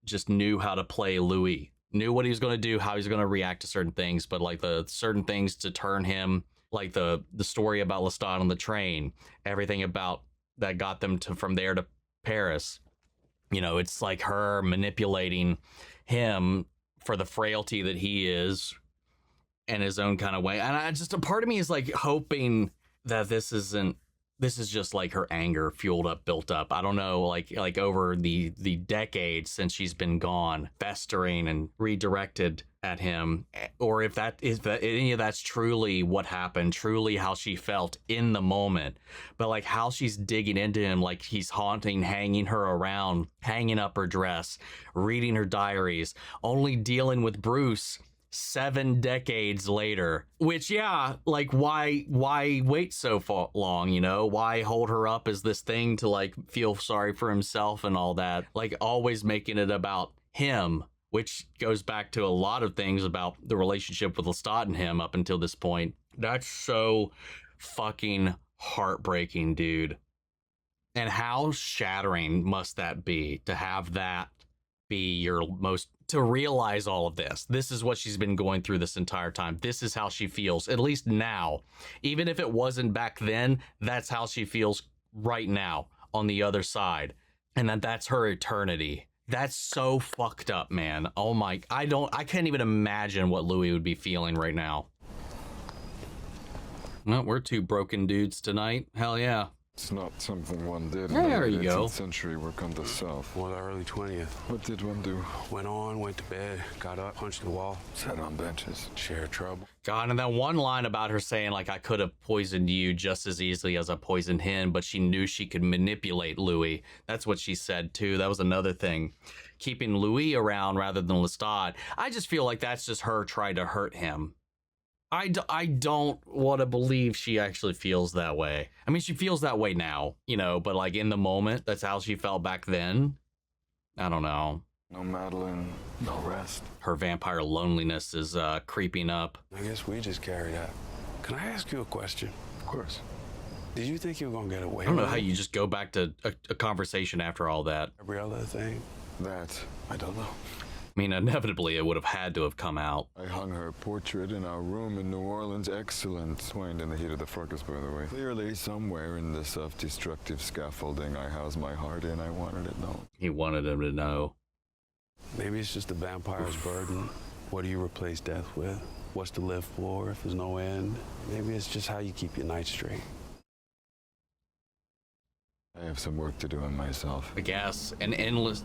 Speaker 1: just knew how to play Louis, knew what he was going to do, how he was going to react to certain things, but like the certain things to turn him, like the story about Lestat on the train, everything about that got them to from there to Paris. You know, it's like her manipulating him for the frailty that he is in his own kind of way. And a part of me is like hoping that this isn't this is just like her anger fueled up, built up. I don't know, like over the decades since she's been gone, festering and redirected at him, or if any of that's truly what happened, truly how she felt in the moment, but like how she's digging into him, like he's haunting, hanging her around, hanging up her dress, reading her diaries, only dealing with Bruce 7 decades later. Which, yeah, like why wait so long, you know? Why hold her up as this thing to like feel sorry for himself and all that? Like always making it about him, which goes back to a lot of things about the relationship with Lestat and him up until this point. That's so fucking heartbreaking, dude. And how shattering must that be to have that be your most, to realize all of this. This is what she's been going through this entire time. This is how she feels, at least now. Even if it wasn't back then, that's how she feels right now on the other side. And that's her eternity. That's so fucked up, man. Oh my, I can't even imagine what Louis would be feeling right now. Well, we're 2 broken dudes tonight. Hell yeah.
Speaker 2: It's not something one did
Speaker 1: There
Speaker 2: in
Speaker 1: you
Speaker 2: the
Speaker 1: go.
Speaker 2: 18th century work on the South.
Speaker 4: Well, the early 20th.
Speaker 2: What did one do?
Speaker 4: Went to bed, got up, punched the wall.
Speaker 2: Sat on benches.
Speaker 4: Share trouble.
Speaker 1: God, and that one line about her saying, like, I could have poisoned you just as easily as I poisoned him, but she knew she could manipulate Louis. That's what she said, too. That was another thing. Keeping Louis around rather than Lestat. I just feel like that's just her trying to hurt him. I don't want to believe she actually feels that way. I mean, she feels that way now, you know, but like in the moment, that's how she felt back then. I don't know.
Speaker 2: No Madeline, no rest.
Speaker 1: Her vampire loneliness is creeping up.
Speaker 4: I guess we just carry that. Can I ask you a question?
Speaker 2: Of course.
Speaker 4: Did you think you were going to get away with it?
Speaker 1: I don't know how you just go back to a conversation after all that.
Speaker 4: Every other thing?
Speaker 2: That, I don't know.
Speaker 1: I mean, inevitably, it would have had to have come out.
Speaker 2: I hung her portrait in our room in New Orleans. Excellent. Swined in the heat of the fracas, by the way. Clearly, somewhere in the self-destructive scaffolding I house my heart in, I wanted it known.
Speaker 1: He wanted him to know.
Speaker 4: Maybe it's just a vampire's burden. What do you replace death with? What's to live for if there's no end? Maybe it's just how you keep your nights straight.
Speaker 2: I have some work to do on myself.
Speaker 1: I guess an endless.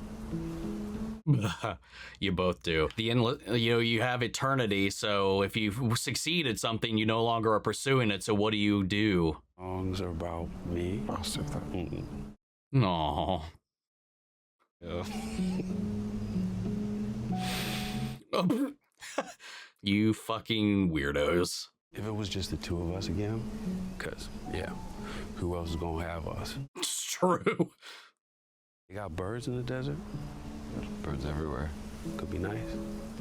Speaker 1: You both do. The endless, you know, you have eternity, so if you succeed at something, you no longer are pursuing it, so what do you do?
Speaker 4: Songs are about me.
Speaker 2: I'll sip that.
Speaker 1: No.
Speaker 2: Yeah.
Speaker 1: You fucking weirdos.
Speaker 4: If it was just the 2 of us again, because, yeah, who else is gonna have us?
Speaker 1: It's true.
Speaker 4: You got birds in the desert?
Speaker 2: Birds everywhere.
Speaker 4: Could be nice.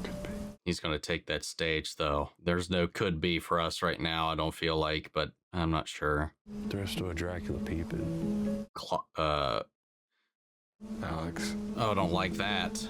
Speaker 2: Could be.
Speaker 1: He's going to take that stage, though. There's no could be for us right now, I don't feel like, but I'm not sure.
Speaker 4: Thrift store Dracula peeping.
Speaker 2: Alex.
Speaker 1: Oh, don't like that.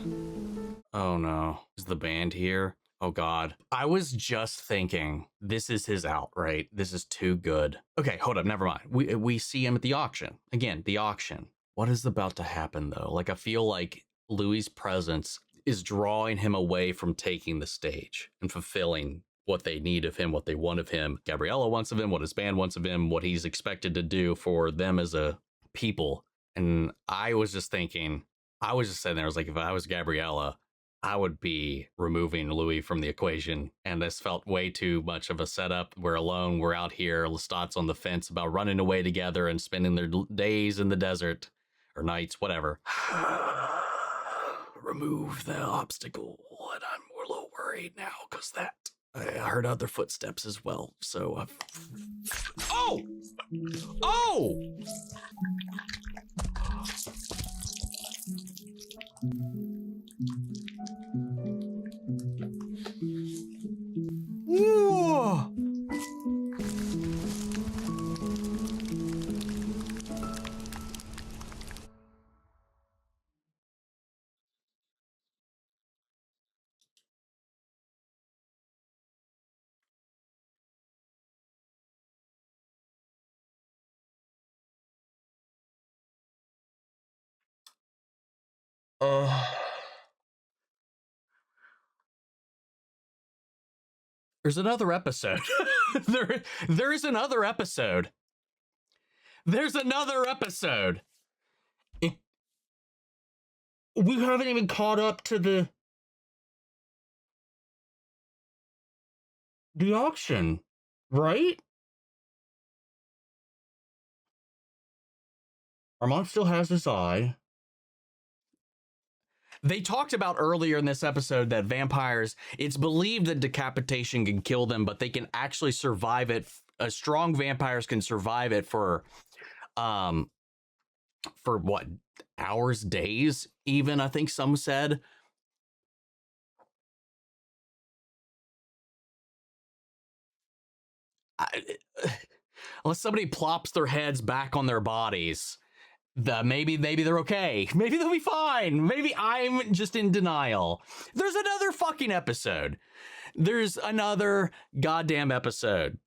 Speaker 1: Oh, no. Is the band here? Oh, God. I was just thinking, this is his out, right? This is too good. Okay, hold up. Never mind. We see him at the auction. Again, the auction. What is about to happen, though? Like, I feel like Louis' presence is drawing him away from taking the stage and fulfilling what they need of him, what they want of him. Gabriella wants of him, what his band wants of him, what he's expected to do for them as a people. And I was just thinking, I was just sitting there, I was like, if I was Gabriella, I would be removing Louis from the equation. And this felt way too much of a setup. We're alone, we're out here, Lestat's on the fence about running away together and spending their days in the desert, or nights, whatever. Remove the obstacle, and I'm a little worried now because that I heard other footsteps as well. So, oh, Whoa. There's another episode. There is another episode. There's another episode. We haven't even caught up to the auction, right? Armand still has his eye. They talked about earlier in this episode that vampires, it's believed that decapitation can kill them, but they can actually survive it. Strong vampires can survive it for what, hours, days, even, I think some said. Unless somebody plops their heads back on their bodies, maybe they're okay. Maybe they'll be fine. Maybe I'm just in denial. There's another fucking episode. There's another goddamn episode.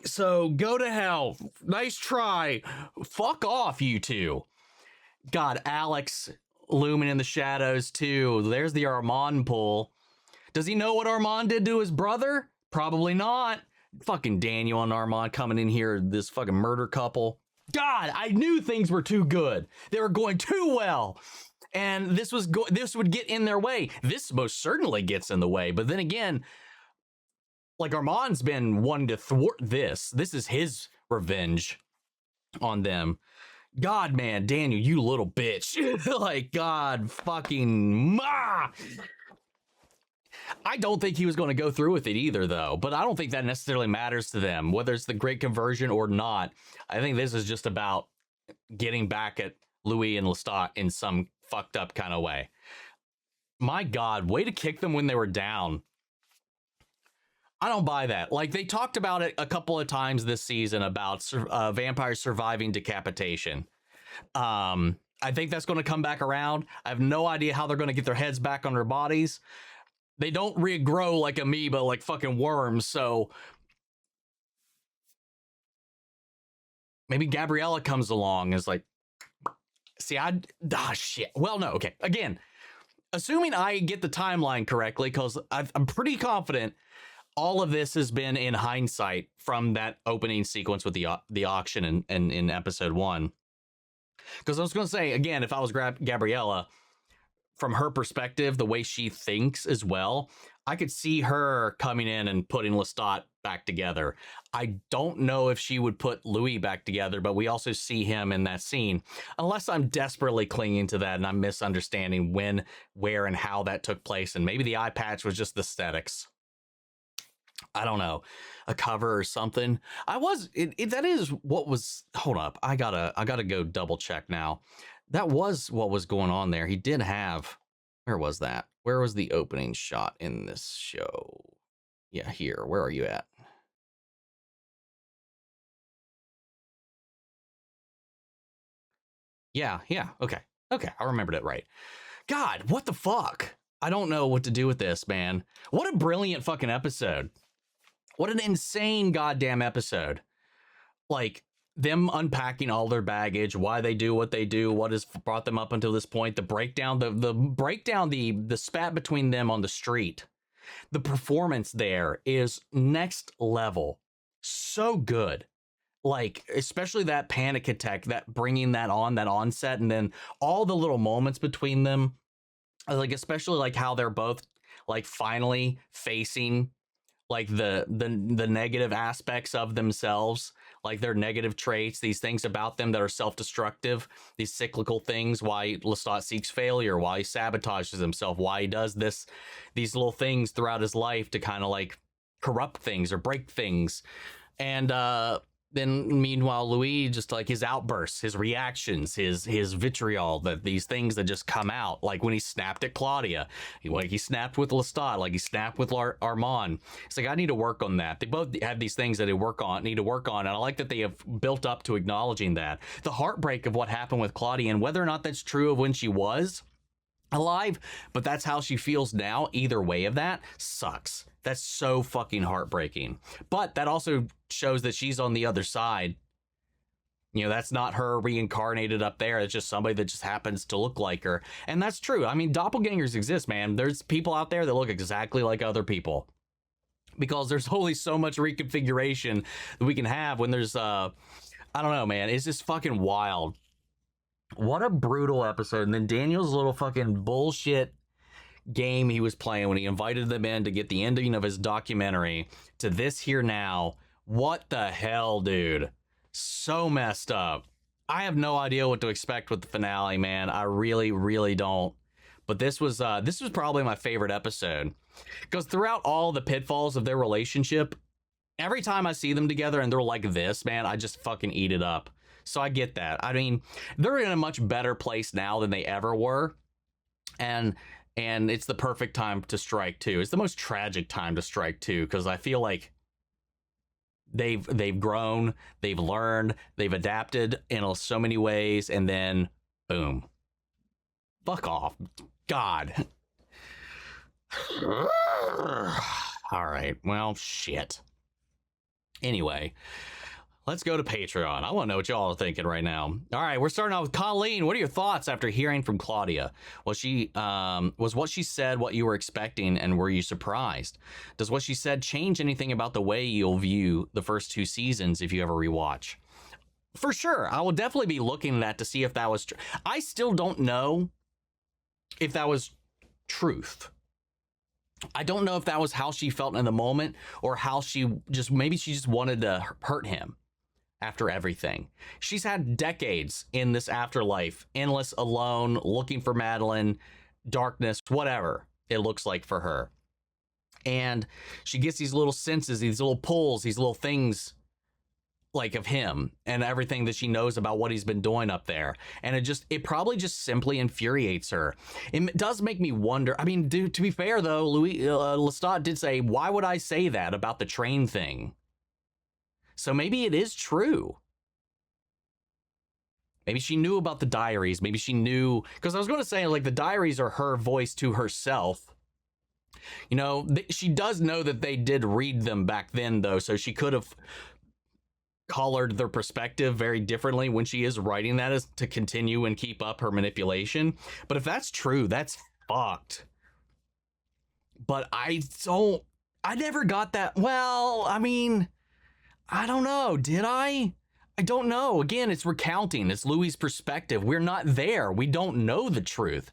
Speaker 1: So go to hell. Nice try. Fuck off, you two. God, Alex looming in the shadows too. There's the Armand pull. Does he know what Armand did to his brother? Probably not. Fucking Daniel and Armand coming in here, this fucking murder couple. God, I knew things were too good. They were going too well. And this would get in their way. This most certainly gets in the way. But then again, like, Armand's been wanting to thwart this. This is his revenge on them. God, man, Daniel, you little bitch. Like, God fucking I don't think he was going to go through with it either, though. But I don't think that necessarily matters to them, whether it's the Great Conversion or not. I think this is just about getting back at Louis and Lestat in some fucked up kind of way. My God, way to kick them when they were down. I don't buy that. Like, they talked about it a couple of times this season about vampires surviving decapitation. I think that's going to come back around. I have no idea how they're going to get their heads back on their bodies. They don't regrow like amoeba, like fucking worms, so maybe Gabriella comes along and is like, see, shit. Well, no, okay. Again, assuming I get the timeline correctly, because I'm pretty confident all of this has been in hindsight from that opening sequence with the auction in episode 1. Because I was going to say, again, if I was Gabriella, from her perspective, the way she thinks as well, I could see her coming in and putting Lestat back together. I don't know if she would put Louis back together, but we also see him in that scene. Unless I'm desperately clinging to that and I'm misunderstanding when, where, and how that took place. And maybe the eye patch was just aesthetics. I don't know, a cover or something. That is what was, hold up. I gotta go double check now. That was what was going on there. He did have, where was that? Where was the opening shot in this show? Yeah, here. Where are you at? Yeah. Okay. I remembered it right. God, what the fuck? I don't know what to do with this, man. What a brilliant fucking episode. What an insane goddamn episode. Like, them unpacking all their baggage, why they do what they do, what has brought them up until this point, the breakdown, the spat between them on the street. The performance there is next level. So good. Like, especially that panic attack, that bringing that onset, and then all the little moments between them. Like, especially like how they're both like finally facing like the negative aspects of themselves, like their negative traits, these things about them that are self-destructive, these cyclical things, why Lestat seeks failure, why he sabotages himself, why he does these little things throughout his life to kind of like corrupt things or break things. And then meanwhile, Louis, just like his outbursts, his reactions, his vitriol, these things that just come out, like when he snapped at Claudia, he snapped with Lestat, like he snapped with Armand. It's like, I need to work on that. They both have these things that they need to work on, and I like that they have built up to acknowledging that. The heartbreak of what happened with Claudia, and whether or not that's true of when she was alive, but that's how she feels now, either way of that, sucks. That's so fucking heartbreaking. But that also shows that she's on the other side. You know, that's not her reincarnated up there. It's just somebody that just happens to look like her. And that's true. I mean, doppelgangers exist, man. There's people out there that look exactly like other people. Because there's only so much reconfiguration that we can have when there's I don't know, man. It's just fucking wild. What a brutal episode. And then Daniel's little fucking bullshit game he was playing when he invited them in to get the ending of his documentary to this here now. What the hell, dude? So messed up. I have no idea what to expect with the finale, man. I really, really don't. But this was probably my favorite episode, because throughout all the pitfalls of their relationship, every time I see them together and they're like this, man, I just fucking eat it up. So I get that. I mean, they're in a much better place now than they ever were. And it's the perfect time to strike too. It's the most tragic time to strike too, because I feel like they've grown, they've learned, they've adapted in so many ways, and then boom. Fuck off. God. All right. Well, shit. Anyway, let's go to Patreon. I want to know what y'all are thinking right now. All right, we're starting out with Colleen. What are your thoughts after hearing from Claudia? Was what she said what you were expecting, and were you surprised? Does what she said change anything about the way you'll view the first 2 seasons if you ever rewatch? For sure. I will definitely be looking at that to see if that was true. I still don't know if that was truth. I don't know if that was how she felt in the moment, or how maybe she just wanted to hurt him after everything. She's had decades in this afterlife, endless, alone, looking for Madeline, darkness, whatever it looks like for her. And she gets these little senses, these little pulls, these little things like of him and everything that she knows about what he's been doing up there. And it probably just simply infuriates her. It does make me wonder. I mean, to be fair though, Lestat did say, why would I say that about the train thing? So maybe it is true. Maybe she knew about the diaries. Maybe she knew, because I was going to say, like, the diaries are her voice to herself. You know, she does know that they did read them back then though, so she could have colored their perspective very differently when she is writing that, as to continue and keep up her manipulation. But if that's true, that's fucked. But I never got that. Well, I mean, I don't know. Did I? I don't know. Again, it's recounting. It's Louis' perspective. We're not there. We don't know the truth.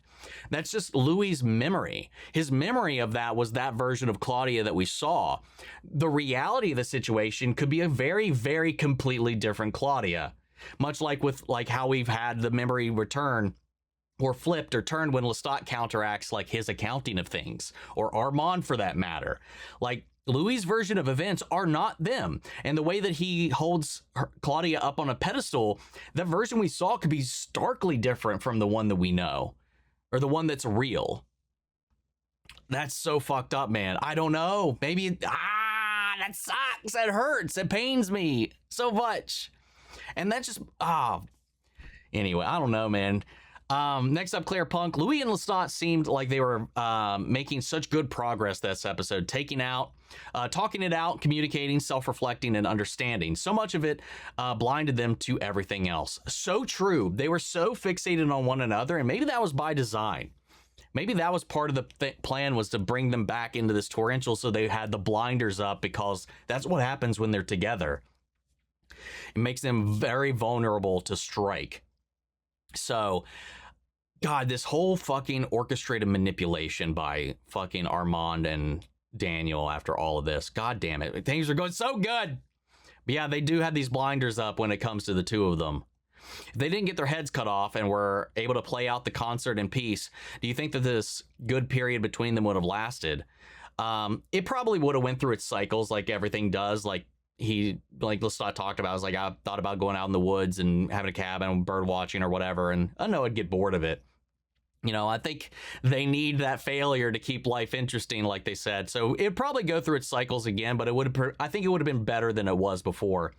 Speaker 1: That's just Louis' memory. His memory of that was that version of Claudia that we saw. The reality of the situation could be a very, very completely different Claudia. Much like with how we've had the memory return or flipped or turned when Lestat counteracts like his accounting of things, or Armand for that matter. Like, Louis' version of events are not them. And the way that he holds Claudia up on a pedestal, that version we saw could be starkly different from the one that we know, or the one that's real. That's so fucked up, man. I don't know. Maybe, that sucks. That hurts. It pains me so much. And that just, anyway, I don't know, man. Next up, Claire Punk. Louis and Lestat seemed like they were making such good progress this episode, talking it out, communicating, self-reflecting, and understanding. So much of it blinded them to everything else. So true. They were so fixated on one another, and maybe that was by design. Maybe that was part of the plan, was to bring them back into this torrential so they had the blinders up, because that's what happens when they're together. It makes them very vulnerable to strike. So, God, this whole fucking orchestrated manipulation by fucking Armand and Daniel after all of this. God damn it. Things are going so good. But yeah, they do have these blinders up when it comes to the two of them. If they didn't get their heads cut off and were able to play out the concert in peace, do you think that this good period between them would have lasted? It probably would have went through its cycles like everything does. Like Lestat talked about, I was like, I thought about going out in the woods and having a cabin and bird watching or whatever, and I know I'd get bored of it. You know, I think they need that failure to keep life interesting, like they said. So it'd probably go through its cycles again, but I think it would have been better than it was before.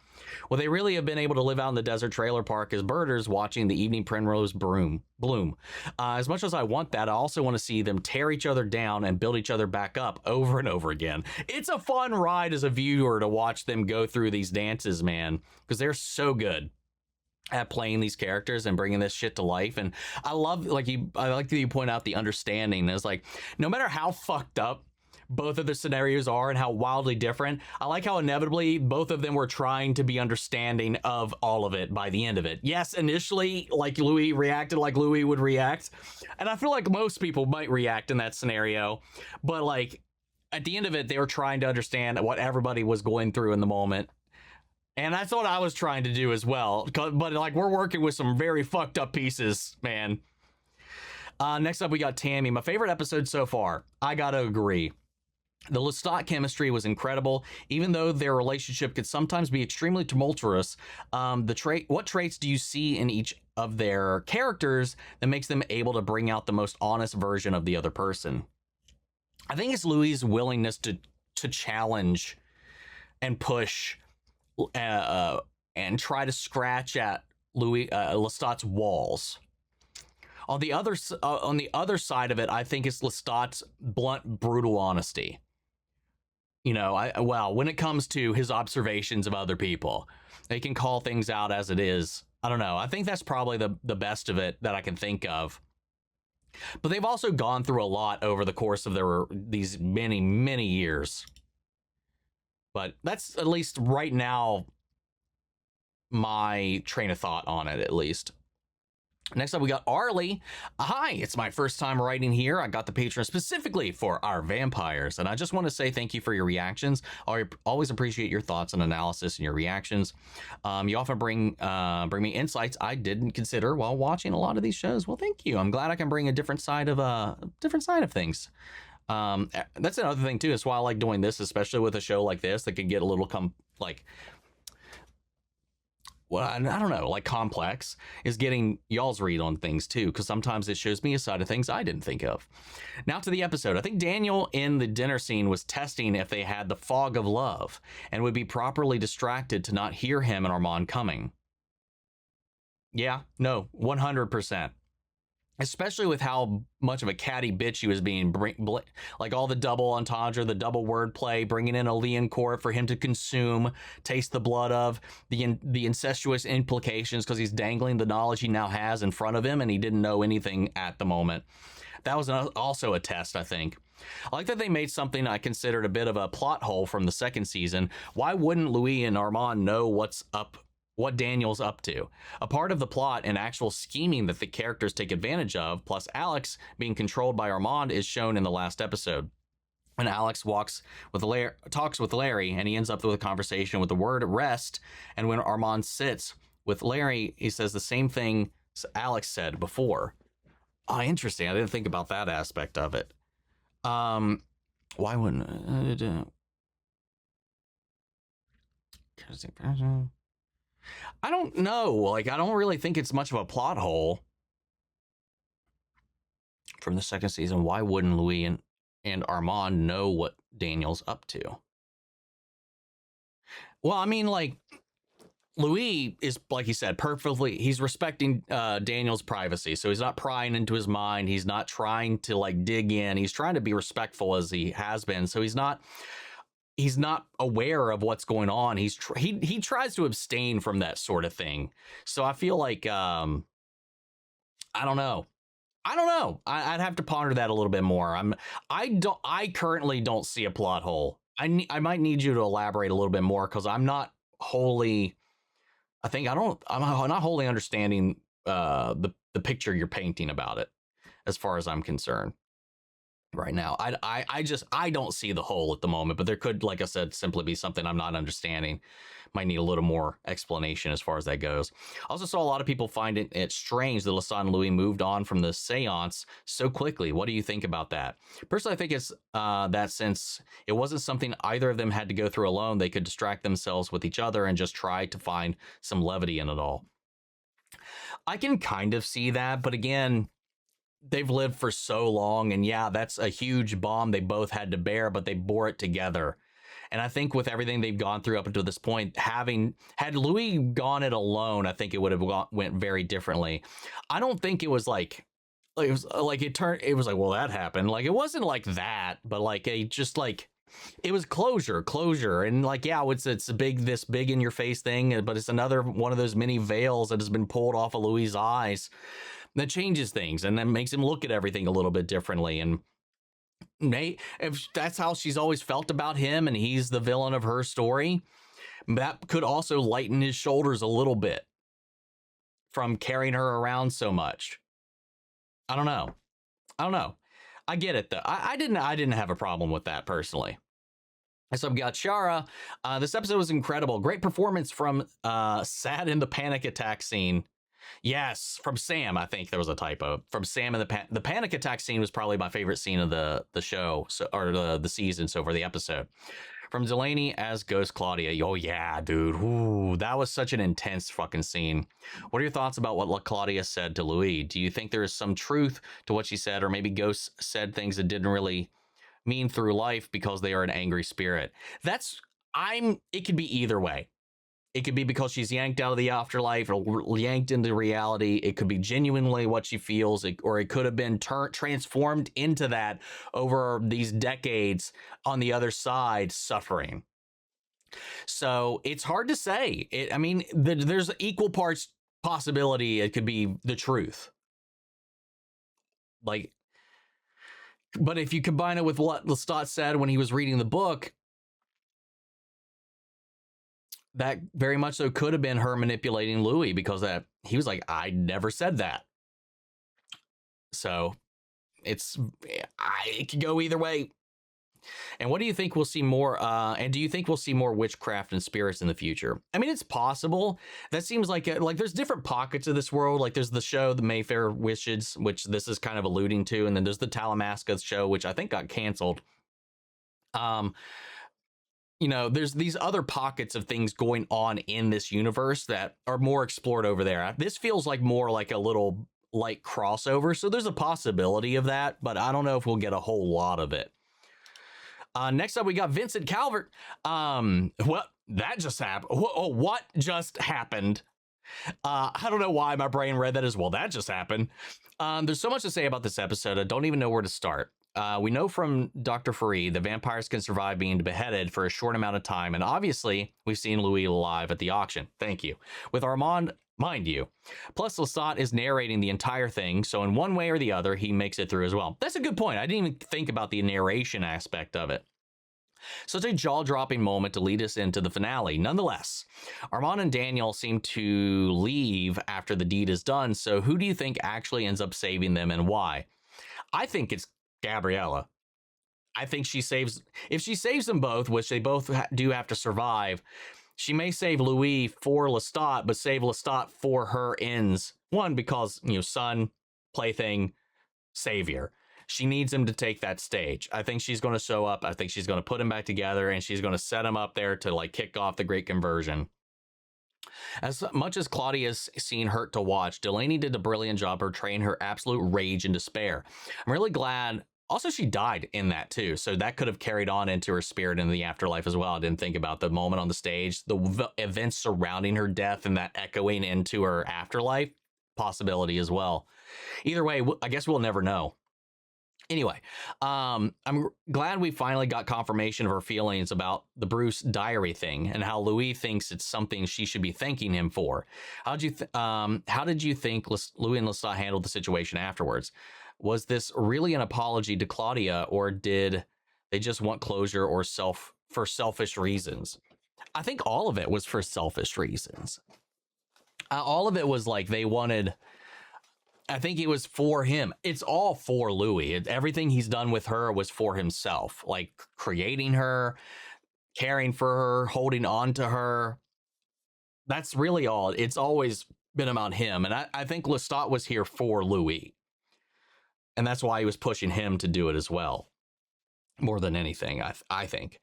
Speaker 1: Well, they really have been able to live out in the desert trailer park as birders watching the evening primrose bloom. As much as I want that, I also want to see them tear each other down and build each other back up over and over again. It's a fun ride as a viewer to watch them go through these dances, man, because they're so good at playing these characters and bringing this shit to life. And I love, I like that you point out the understanding. It's like, no matter how fucked up both of the scenarios are and how wildly different. I like how inevitably both of them were trying to be understanding of all of it by the end of it. Yes, initially, like Louis reacted like Louis would react. And I feel like most people might react in that scenario. But like at the end of it, they were trying to understand what everybody was going through in the moment. And that's what I was trying to do as well. But like we're working with some very fucked up pieces, man. Next up, we got Tammy. My favorite episode so far. I gotta agree. The Lestat chemistry was incredible, even though their relationship could sometimes be extremely tumultuous. What traits do you see in each of their characters that makes them able to bring out the most honest version of the other person? I think it's Louis' willingness to challenge and push and try to scratch at Lestat's walls. On the other side of it, I think it's Lestat's blunt, brutal honesty. You know, when it comes to his observations of other people, they can call things out as it is. I don't know. I think that's probably the best of it that I can think of. But they've also gone through a lot over the course of these many, many years. But that's at least right now my train of thought on it, at least. Next up, we got Arlie. Hi, it's my first time writing here. I got the Patreon specifically for our vampires, and I just want to say thank you for your reactions. I always appreciate your thoughts and analysis and your reactions. You often bring me insights I didn't consider while watching a lot of these shows. Well, thank you. I'm glad I can bring a different side of things. That's another thing too. Is why I like doing this, especially with a show like this that could get a little I don't know, like complex, is getting y'all's read on things too, because sometimes it shows me a side of things I didn't think of. Now to the episode. I think Daniel in the dinner scene was testing if they had the fog of love and would be properly distracted to not hear him and Armand coming. Yeah, no, 100%. Especially with how much of a catty bitch he was being, like all the double entendre, the double wordplay, bringing in a Leon Court for him to consume, taste the blood of, the incestuous implications because he's dangling the knowledge he now has in front of him and he didn't know anything at the moment. That was also a test, I think. I like that they made something I considered a bit of a plot hole from the second season. Why wouldn't Louis and Armand know what Daniel's up to? A part of the plot and actual scheming that the characters take advantage of, plus Alex being controlled by Armand, is shown in the last episode. When Alex talks with Larry, and he ends up with a conversation with the word rest, and when Armand sits with Larry, he says the same thing Alex said before. Oh, interesting. I didn't think about that aspect of it. Why wouldn't I don't know. Like, I don't really think it's much of a plot hole from the second season. Why wouldn't Louis and Armand know what Daniel's up to? Well, I mean, like, Louis is, like he said, he's respecting Daniel's privacy. So he's not prying into his mind. He's not trying to, like, dig in. He's trying to be respectful as he has been. So he's not aware of what's going on. He tries to abstain from that sort of thing. So I feel like, I don't know. I'd have to ponder that a little bit more. I currently don't see a plot hole. I might need you to elaborate a little bit more, because I'm not wholly understanding the picture you're painting about it, as far as I'm concerned. Right now, I don't see the hole at the moment, but there could, like I said, simply be something I'm not understanding. Might need a little more explanation as far as that goes. I also saw a lot of people find it strange that Lestat and Louis moved on from the seance so quickly. What do you think about that? Personally, I think it's that since it wasn't something either of them had to go through alone, they could distract themselves with each other and just try to find some levity in it all. I can kind of see that, but again, they've lived for so long, and yeah, that's a huge bomb they both had to bear, but they bore it together. And I think with everything they've gone through up until this point, had Louis gone it alone, I think it would have went very differently. I don't think it was like it was like, well, that happened. Like, it wasn't like that, but like it was closure. And like, yeah, it's this big in your face thing, but it's another one of those many veils that has been pulled off of Louis' eyes that changes things and then makes him look at everything a little bit differently. And if that's how she's always felt about him and he's the villain of her story, that could also lighten his shoulders a little bit from carrying her around so much. I don't know. I get it though. I didn't have a problem with that personally. So we got Shara. This episode was incredible. Great performance from Sad in the panic attack scene. Yes, from Sam. I think there was a typo. From Sam in the panic attack scene was probably my favorite scene of the show, or the season, so for the episode. From Delaney as Ghost Claudia. Oh yeah, dude. Ooh, that was such an intense fucking scene. What are your thoughts about what Claudia said to Louis? Do you think there is some truth to what she said, or maybe Ghost said things that didn't really mean through life because they are an angry spirit? It could be either way. It could be because she's yanked out of the afterlife or yanked into reality. It could be genuinely what she feels, or it could have been transformed into that over these decades on the other side suffering. So it's hard to say. There's equal parts possibility it could be the truth. But if you combine it with what Lestat said when he was reading the book, that very much so could have been her manipulating Louis, because he was like, I never said that. So it could go either way. And what do you think we'll see more? And do you think we'll see more witchcraft and spirits in the future? I mean, it's possible. That seems like there's different pockets of this world. Like there's the show, The Mayfair Witches, which this is kind of alluding to. And then there's the Talamasca show, which I think got canceled. There's these other pockets of things going on in this universe that are more explored over there. This feels like more like a little light crossover. So there's a possibility of that, but I don't know if we'll get a whole lot of it. Next up, we got Vincent Calvert. That just happened. What just happened? I don't know why my brain read that as well. That just happened. There's so much to say about this episode. I don't even know where to start. We know from Dr. Farid that vampires can survive being beheaded for a short amount of time. And obviously, we've seen Louis live at the auction. Thank you. With Armand, mind you. Plus, Lestat is narrating the entire thing. So in one way or the other, he makes it through as well. That's a good point. I didn't even think about the narration aspect of it. Such a jaw-dropping moment to lead us into the finale. Nonetheless, Armand and Daniel seem to leave after the deed is done. So who do you think actually ends up saving them and why? I think it's Gabriella. I think if she saves them both, which they both do have to survive, she may save Louis for Lestat, but save Lestat for her ends. One, because, son, plaything, savior. She needs him to take that stage. I think she's going to show up. I think she's going to put him back together, and she's going to set him up there to kick off the Great Conversion. As much as Claudia's scene hurt to watch, Delaney did a brilliant job portraying her absolute rage and despair. I'm really glad. Also, she died in that too, so that could have carried on into her spirit in the afterlife as well. I didn't think about the moment on the stage, the events surrounding her death and that echoing into her afterlife possibility as well. Either way, I guess we'll never know. Anyway, I'm glad we finally got confirmation of her feelings about the Bruce diary thing and how Louis thinks it's something she should be thanking him for. How did you think Louis and Lestat handled the situation afterwards? Was this really an apology to Claudia, or did they just want closure or for selfish reasons? I think all of it was for selfish reasons. All of it was like they wanted. I think it was for him. It's all for Louis. Everything he's done with her was for himself, like creating her, caring for her, holding on to her. That's really all. It's always been about him. And I think Lestat was here for Louis. And that's why he was pushing him to do it as well. More than anything, I think.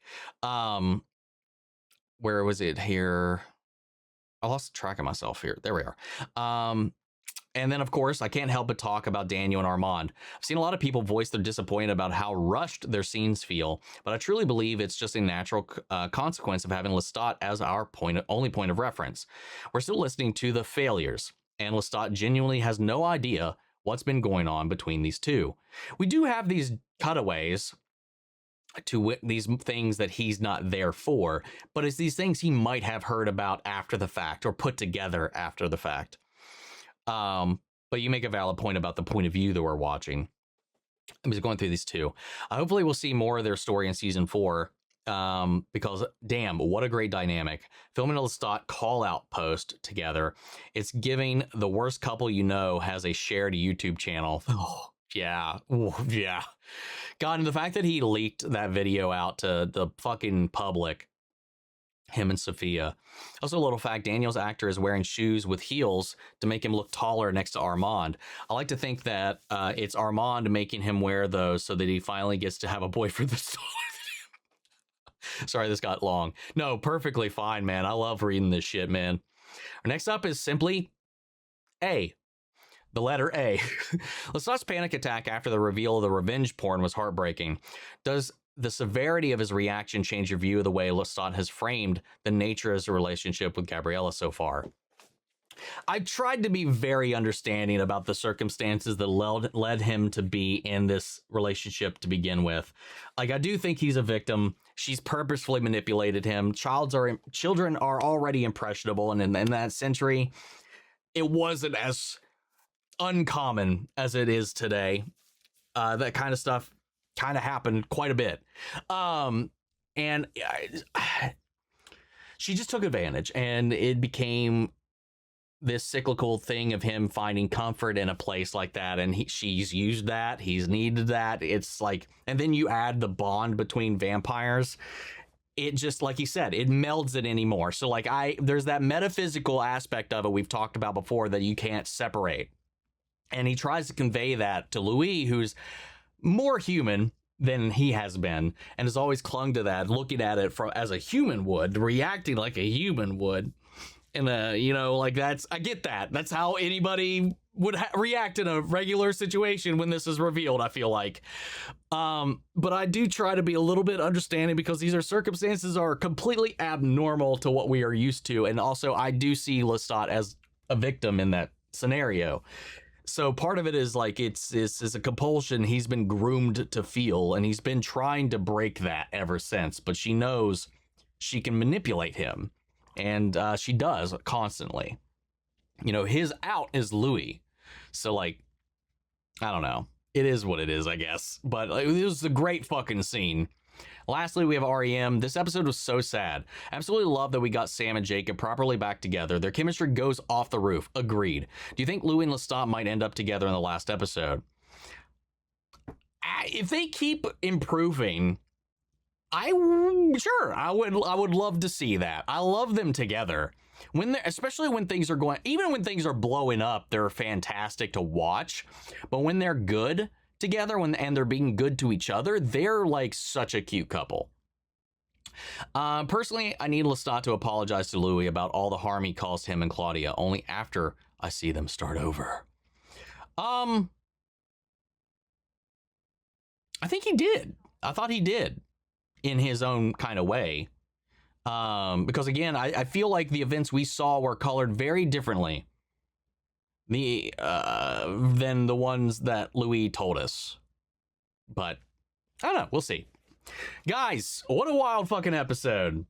Speaker 1: Where was it here? I lost track of myself here. There we are. And then, of course, I can't help but talk about Daniel and Armand. I've seen a lot of people voice their disappointment about how rushed their scenes feel, but I truly believe it's just a natural consequence of having Lestat as our only point of reference. We're still listening to the failures, and Lestat genuinely has no idea what's been going on between these two. We do have these cutaways to these things that he's not there for, but it's these things he might have heard about after the fact or put together after the fact. But you make a valid point about the point of view that we're watching. I'm just going through these two. Hopefully we'll see more of their story in season 4. Because damn, what a great dynamic. Filming a Lestat call out post together. It's giving the worst couple you know has a shared YouTube channel. Oh, yeah. Ooh, yeah. God, and the fact that he leaked that video out to the fucking public, him and Sophia. Also, a little fact, Daniel's actor is wearing shoes with heels to make him look taller next to Armand. I like to think that it's Armand making him wear those so that he finally gets to have a boyfriend that's taller than him. Sorry, this got long. No, perfectly fine, man. I love reading this shit, man. Next up is simply A. The letter A. Lestat's panic attack after the reveal of the revenge porn was heartbreaking. Does the severity of his reaction change your view of the way Lestat has framed the nature of his relationship with Gabriella so far? I've tried to be very understanding about the circumstances that led him to be in this relationship to begin with. Like, I do think he's a victim. She's purposefully manipulated him. Children are already impressionable, and in that century, it wasn't as uncommon as it is today. That kind of stuff kind of happened quite a bit. And she just took advantage, and it became this cyclical thing of him finding comfort in a place like that. And she's used that. He's needed that. It's like, and then you add the bond between vampires. It just, like he said, it melds it anymore. So like there's that metaphysical aspect of it we've talked about before that you can't separate. And he tries to convey that to Louis, who's more human than he has been, and has always clung to that, looking at it as a human would, reacting like a human would. And, like I get that. That's how anybody would react in a regular situation when this is revealed, I feel like. But I do try to be a little bit understanding because these circumstances are completely abnormal to what we are used to. And also I do see Lestat as a victim in that scenario. So part of it is like it's a compulsion he's been groomed to feel, and he's been trying to break that ever since. But she knows she can manipulate him, and she does constantly. His out is Louis. So like, I don't know. It is what it is, I guess. But it was a great fucking scene. Lastly, we have REM. This episode was so sad. Absolutely love that we got Sam and Jacob properly back together. Their chemistry goes off the roof. Agreed. Do you think Louis and Lestat might end up together in the last episode? If they keep improving, I would love to see that. I love them together. Especially when things are even when things are blowing up, they're fantastic to watch. But when they're good together and they're being good to each other, they're like such a cute couple. Personally, I need Lestat to apologize to Louis about all the harm he caused him and Claudia, only after I see them start over. I think he did. I thought he did in his own kind of way. Because again, I feel like the events we saw were colored very differently than the ones that Louis told us. But I don't know. We'll see. Guys, what a wild fucking episode.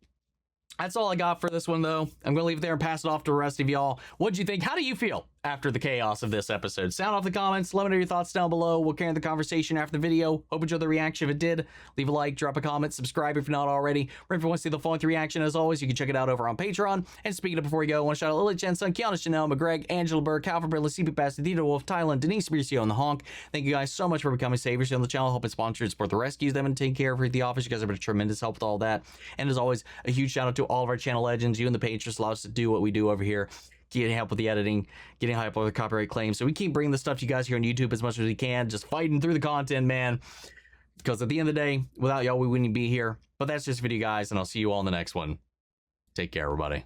Speaker 1: That's all I got for this one, though. I'm going to leave it there and pass it off to the rest of y'all. What'd you think? How do you feel after the chaos of this episode? Sound off the comments. Let me know your thoughts down below. We'll carry the conversation after the video. Hope you enjoyed the reaction. If it did, leave a like, drop a comment, subscribe if you're not already. Or if you want to see the full reaction, as always, you can check it out over on Patreon. And speaking of before we go, I want to shout out Lily Chen, Sun, Kiana, Chanel, McGreg, Angela Burr, Calvin Bridley, CP Bastard, Theodore Wolf, Thailand, Denise Bircio, and the Honk. Thank you guys so much for becoming saviors on the channel, helping sponsor and support the rescues. Them and take care of the office. You guys have been a tremendous help with all that. And as always, a huge shout out to all of our channel legends. You and the patrons allow us to do what we do over here, getting help with the editing, getting help with the copyright claims. So we keep bringing the stuff to you guys here on YouTube as much as we can, just fighting through the content, man. Because at the end of the day, without y'all, we wouldn't be here. But that's just a video, guys, and I'll see you all in the next one. Take care, everybody.